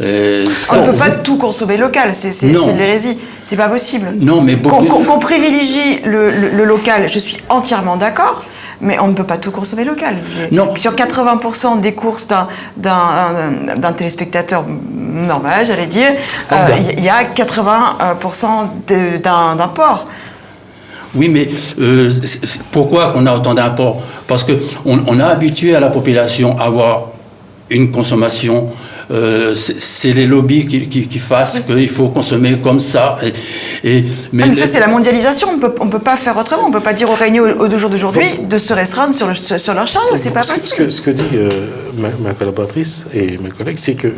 On ne peut pas tout consommer local, c'est l'hérésie, c'est pas possible. Non, mais qu'on privilégie le local, je suis entièrement d'accord. Mais on ne peut pas tout consommer local. Non. Sur 80% des courses d'un téléspectateur normal, j'allais dire, il y a 80% d'import. Oui, mais pourquoi on a autant d'imports? Parce qu'on a habitué à la population à avoir une consommation. C'est les lobbies qui fassent qu'il faut consommer comme ça. Mais ça, c'est la mondialisation. On ne peut pas faire autrement. On ne peut pas dire aux Réunions au jour d'aujourd'hui de se restreindre sur leur chariot. C'est pas possible. Ce que dit ma collaboratrice et mes collègues, c'est que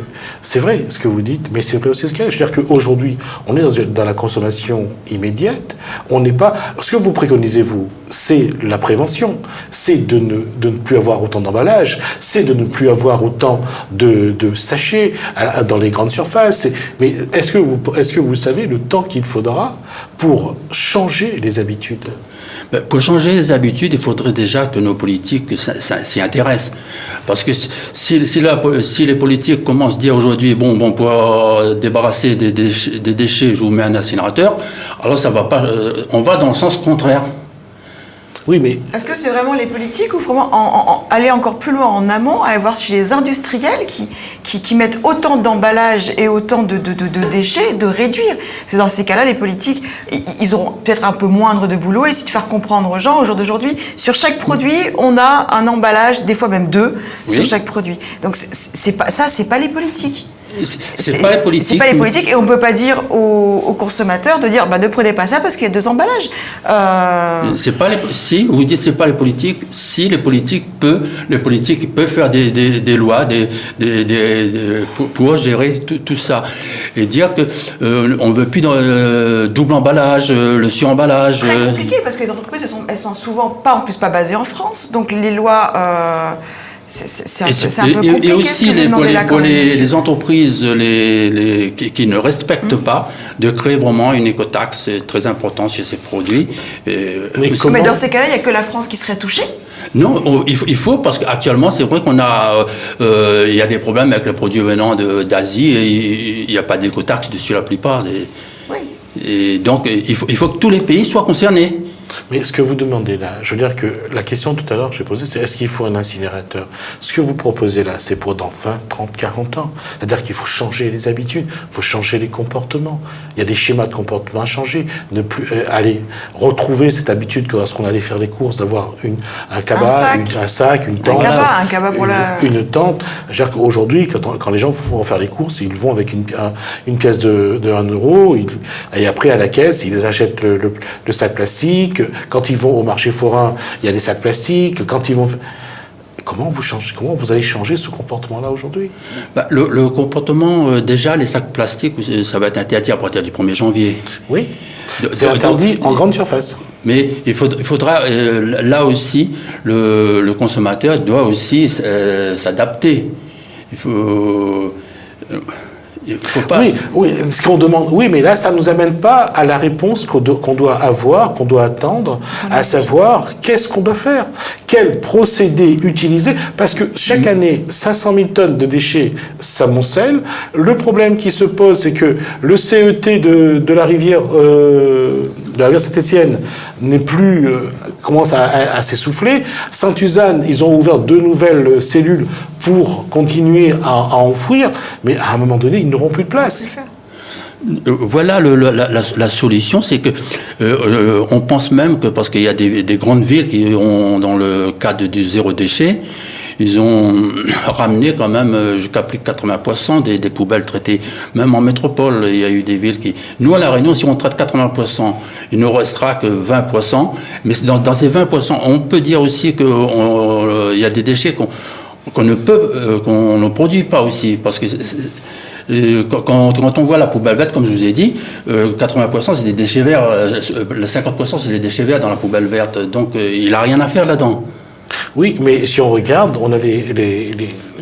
c'est vrai ce que vous dites, mais c'est vrai aussi ce qu'il y a. Je veux dire qu'aujourd'hui, on est dans la consommation immédiate. On n'est pas. Ce que vous préconisez, vous, c'est la prévention. C'est de ne plus avoir autant d'emballage. C'est de ne plus avoir autant de sachets dans les grandes surfaces. Mais est-ce que vous savez le temps qu'il faudra pour changer les habitudes? Pour changer les habitudes, il faudrait déjà que nos politiques s'y intéressent. Parce que si les politiques commencent à dire aujourd'hui, bon, pour débarrasser des déchets, je vous mets un incinérateur, alors ça va pas, on va dans le sens contraire. Oui, mais... Est-ce que c'est vraiment les politiques ou vraiment aller encore plus loin en amont, aller voir chez les industriels qui mettent autant d'emballages et autant de déchets, de réduire? Parce que dans ces cas-là, les politiques, ils auront peut-être un peu moindre de boulot, et essayer de faire comprendre aux gens, au jour d'aujourd'hui, sur chaque produit, on a un emballage, des fois même deux, sur chaque produit. Donc c'est pas les politiques. C'est pas les politiques. C'est pas les politiques, et on ne peut pas dire aux consommateurs de dire ne prenez pas ça parce qu'il y a deux emballages. Si vous dites c'est pas les politiques, si les politiques peuvent faire des lois pour gérer tout ça et dire que on veut plus de double emballage, le sur-emballage. Très compliqué parce que les entreprises elles sont souvent pas basées en France, donc les lois. C'est un peu compliqué. Et aussi pour les entreprises qui ne respectent pas, de créer vraiment une écotaxe très importante sur ces produits. Mais dans ces cas-là, il n'y a que la France qui serait touchée? Non, il faut parce qu'actuellement, c'est vrai il y a des problèmes avec les produits venant d'Asie et il n'y a pas d'écotaxe dessus la plupart. Et donc, il faut que tous les pays soient concernés. Mais ce que vous demandez là, je veux dire que la question tout à l'heure que j'ai posée, c'est est-ce qu'il faut un incinérateur? Ce que vous proposez là, c'est pour dans 20, 30, 40 ans. C'est-à-dire qu'il faut changer les habitudes, il faut changer les comportements. Il y a des schémas de comportement à changer. Ne plus aller retrouver cette habitude que lorsqu'on allait faire les courses, d'avoir un cabas, un sac, une tente. Un cabas pour une tente. C'est-à-dire qu'aujourd'hui, quand les gens vont faire les courses, ils vont avec une pièce de 1 euro, et après à la caisse, ils achètent le sac plastique. Quand ils vont au marché forain, il y a des sacs plastiques. Quand ils vont... Comment vous allez changer ce comportement-là aujourd'hui? Le comportement, déjà, les sacs plastiques, ça va être interdit à partir du 1er janvier. Oui, c'est interdit en grande surface. Mais il faudra, là aussi, le consommateur doit aussi s'adapter. Il faut pas... Oui, ce qu'on demande, oui, mais là, ça ne nous amène pas à la réponse qu'on doit avoir, qu'on doit attendre, à savoir qu'est-ce qu'on doit faire, quel procédé utiliser, parce que chaque année, 500 000 tonnes de déchets s'amoncellent. Le problème qui se pose, c'est que le CET de la rivière Saint-Étienne n'est plus, commence à s'essouffler. Sainte-Suzanne, ils ont ouvert 2 nouvelles cellules pour continuer à enfouir, mais à un moment donné, ils n'auront plus de place. Voilà la solution, c'est que on pense même que, parce qu'il y a des grandes villes qui ont, dans le cadre du zéro déchet, ils ont ramené quand même jusqu'à plus de 80% des poubelles traitées. Même en métropole, il y a eu des villes qui... Nous, à La Réunion, si on traite 80%, il ne restera que 20%. Mais dans ces 20%, on peut dire aussi qu'il y a des déchets qu'on ne produit pas aussi. Parce que quand on voit la poubelle verte, comme je vous ai dit, 80% c'est des déchets verts, 50% c'est des déchets verts dans la poubelle verte. Donc il n'a rien à faire là-dedans. Oui, mais si on regarde, on avait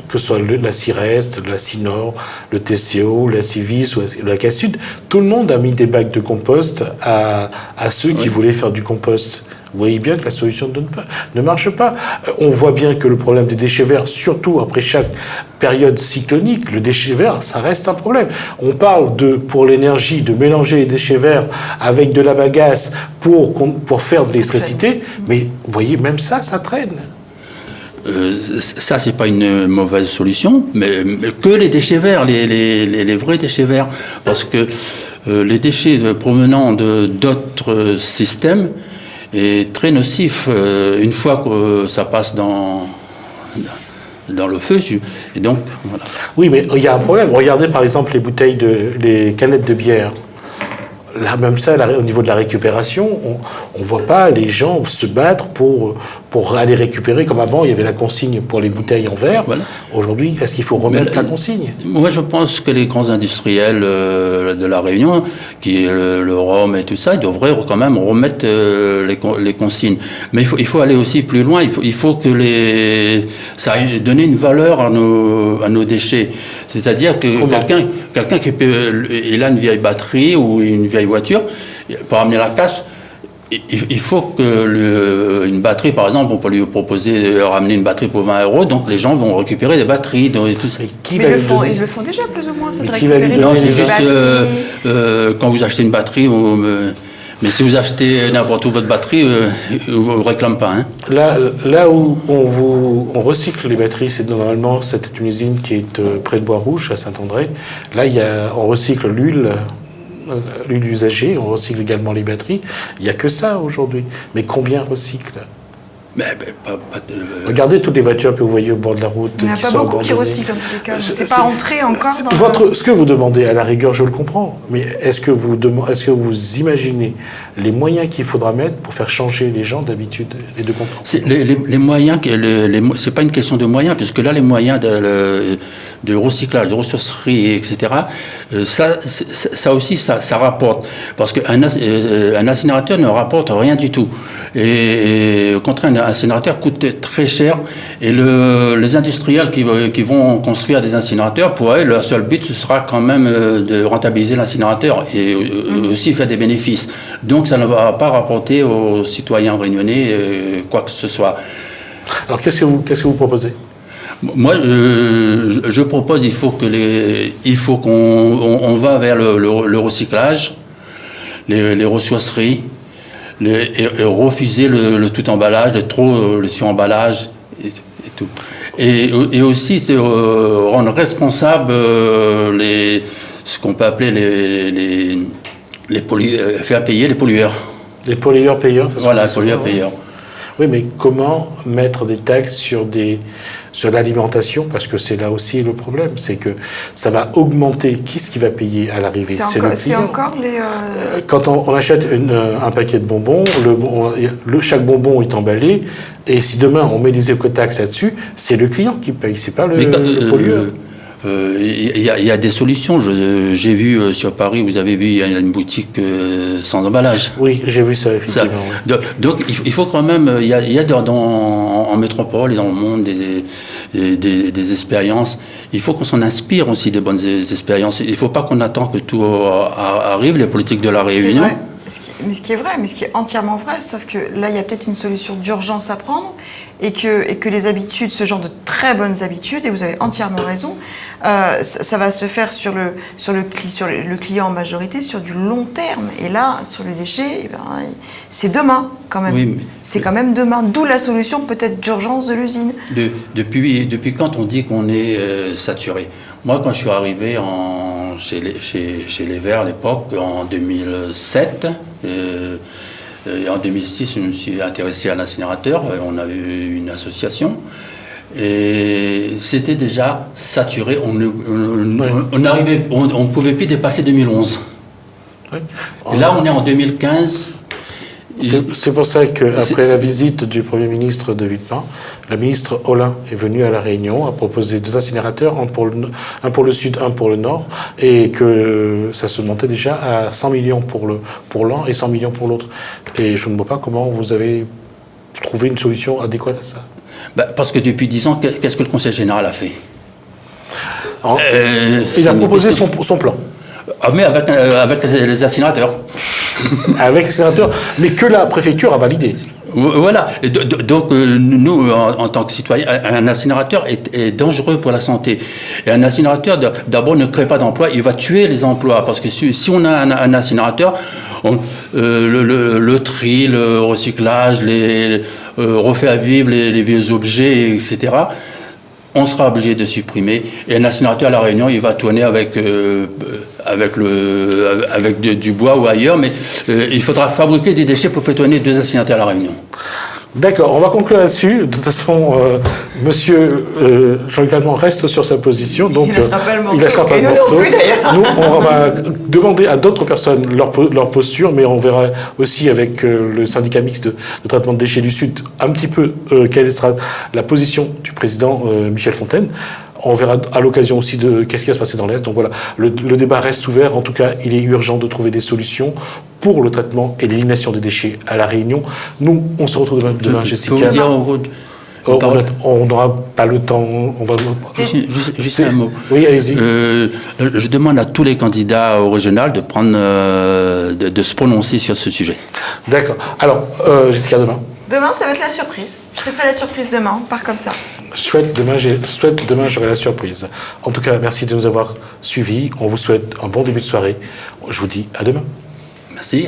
que ce soit la CIRES, la CINOR, le TCO, la CIVIS ou la CASUD, tout le monde a mis des bacs de compost à ceux qui voulaient faire du compost. Vous voyez bien que la solution ne marche pas. On voit bien que le problème des déchets verts, surtout après chaque période cyclonique, le déchet vert, ça reste un problème. On parle pour l'énergie, de mélanger les déchets verts avec de la bagasse pour faire de l'électricité, mais vous voyez, même ça traîne. Ça, c'est pas une mauvaise solution, mais que les déchets verts, les vrais déchets verts, parce que les déchets provenant d'autres systèmes est très nocif une fois que ça passe dans le feu. Et donc, voilà. Oui, mais il y a un problème. Regardez par exemple les canettes de bière. Là, même ça, au niveau de la récupération, on ne voit pas les gens se battre pour aller récupérer. Comme avant, il y avait la consigne pour les bouteilles en verre. Voilà. Aujourd'hui, est-ce qu'il faut remettre la consigne? Moi, je pense que les grands industriels de La Réunion, qui le rhum et tout ça, ils devraient quand même remettre les consignes. Mais il faut aller aussi plus loin. Il faut que ça ait donné une valeur à nos déchets. C'est-à-dire que quelqu'un il a une vieille batterie ou une vieille voiture, pour amener la casse, il faut que une batterie, par exemple, on peut lui proposer de ramener une batterie pour 20 €, donc les gens vont récupérer des batteries et tout ça. Ils le font déjà plus ou moins, c'est de récupérer Non, c'est juste quand vous achetez une batterie, mais si vous achetez n'importe où votre batterie, on ne vous réclame pas. Hein. Là où on recycle les batteries, normalement, c'était une usine qui est près de Bois-Rouge, à Saint-André. Là, on recycle l'huile usagée, on recycle également les batteries. Il n'y a que ça aujourd'hui. Mais combien recyclent? Regardez toutes les voitures que vous voyez au bord de la route. Il n'y en a pas beaucoup qui recyclent en tous les cas. C'est pas entré encore ce que vous demandez, à la rigueur, je le comprends. Mais est-ce que vous imaginez les moyens qu'il faudra mettre pour faire changer les gens d'habitude et de comportement? Les moyens, c'est pas une question de moyens, puisque là, les moyens de recyclage, de ressourcerie, etc., ça aussi, ça rapporte. Parce qu'un incinérateur ne rapporte rien du tout. Et au contraire, un incinérateur coûte très cher. Et les industriels qui vont construire des incinérateurs, pour eux, leur seul but, ce sera quand même de rentabiliser l'incinérateur et aussi faire des bénéfices. Donc ça ne va pas rapporter aux citoyens réunionnais quoi que ce soit. Alors qu'est-ce que vous proposez? Moi, je propose, il faut qu'on va vers le recyclage, les ressourceries, et refuser le tout emballage, le sur-emballage et tout. Et aussi, c'est rendre responsable ce qu'on peut appeler faire payer les pollueurs. Les pollueurs-payeurs, c'est ça? Voilà, pollueurs-payeurs. Oui, mais comment mettre des taxes sur l'alimentation? Parce que c'est là aussi le problème, c'est que ça va augmenter. Qui est-ce qui va payer à l'arrivée? C'est le client. C'est encore les... Quand on achète un paquet de bonbons, chaque bonbon est emballé, et si demain on met des écotaxes là-dessus, c'est le client qui paye, c'est pas le pollueur. Il y a des solutions. J'ai vu sur Paris, vous avez vu, il y a une boutique sans emballage. Oui, j'ai vu ça, effectivement. Donc, il faut quand même... Il y a en métropole et dans le monde des expériences. Il faut qu'on s'en inspire aussi des bonnes expériences. Il ne faut pas qu'on attend que tout arrive, les politiques de la Réunion. Mais ce qui est entièrement vrai, sauf que là, il y a peut-être une solution d'urgence à prendre et que les habitudes, ce genre de très bonnes habitudes, et vous avez entièrement raison, ça va se faire sur le client en majorité, sur du long terme. Et là, sur les déchets, c'est demain quand même. Oui, c'est quand même demain. D'où la solution peut-être d'urgence de l'usine. Depuis quand on dit qu'on est saturé? Moi, quand je suis arrivé chez les Verts à l'époque, en 2007, et en 2006, je me suis intéressé à l'incinérateur. On avait eu une association. Et c'était déjà saturé. On ne pouvait plus dépasser 2011. Oui. Et là, on est en 2015. C'est pour ça qu'après la visite du Premier ministre de Villepin, la ministre Olin est venue à La Réunion, a proposé 2 incinérateurs, un pour le sud, un pour le nord, et que ça se montait déjà à 100 millions pour l'un et 100 millions pour l'autre. Et je ne vois pas comment vous avez trouvé une solution adéquate à ça. Parce que depuis 10 ans, qu'est-ce que le Conseil général a fait? Il a proposé son plan. Ah, mais avec les incinérateurs. Avec les incinérateurs, mais que la préfecture a validé. Voilà. Donc, nous, en tant que citoyens, un incinérateur est dangereux pour la santé. Et un incinérateur, d'abord, ne crée pas d'emplois, il va tuer les emplois. Parce que si on a un incinérateur, le tri, le recyclage, refait à vivre les vieux objets, etc., on sera obligé de supprimer. Et un incinérateur à La Réunion, il va tourner avec du bois ou ailleurs, mais il faudra fabriquer des déchets pour faire tourner 2 incinérateurs à La Réunion. D'accord, on va conclure là-dessus. De toute façon, monsieur Jean-Luc Allemand reste sur sa position. Donc, il ne lâchera pas le morceau. Nous, on va demander à d'autres personnes leur posture, mais on verra aussi avec le syndicat mixte de traitement de déchets du Sud un petit peu quelle sera la position du président Michel Fontaine. On verra à l'occasion aussi de qu'est-ce qui va se passer dans l'Est. Donc voilà, le débat reste ouvert. En tout cas, il est urgent de trouver des solutions pour le traitement et l'élimination des déchets à La Réunion. Nous, on se retrouve demain Jessica. On n'aura pas le temps. Juste un mot. Oui, allez-y. Je demande à tous les candidats au régional de se prononcer sur ce sujet. D'accord. Alors, Jessica, demain. Demain, ça va être la surprise. Je te fais la surprise demain. On part comme ça. Demain, j'aurai la surprise. En tout cas, merci de nous avoir suivis. On vous souhaite un bon début de soirée. Je vous dis à demain. Merci.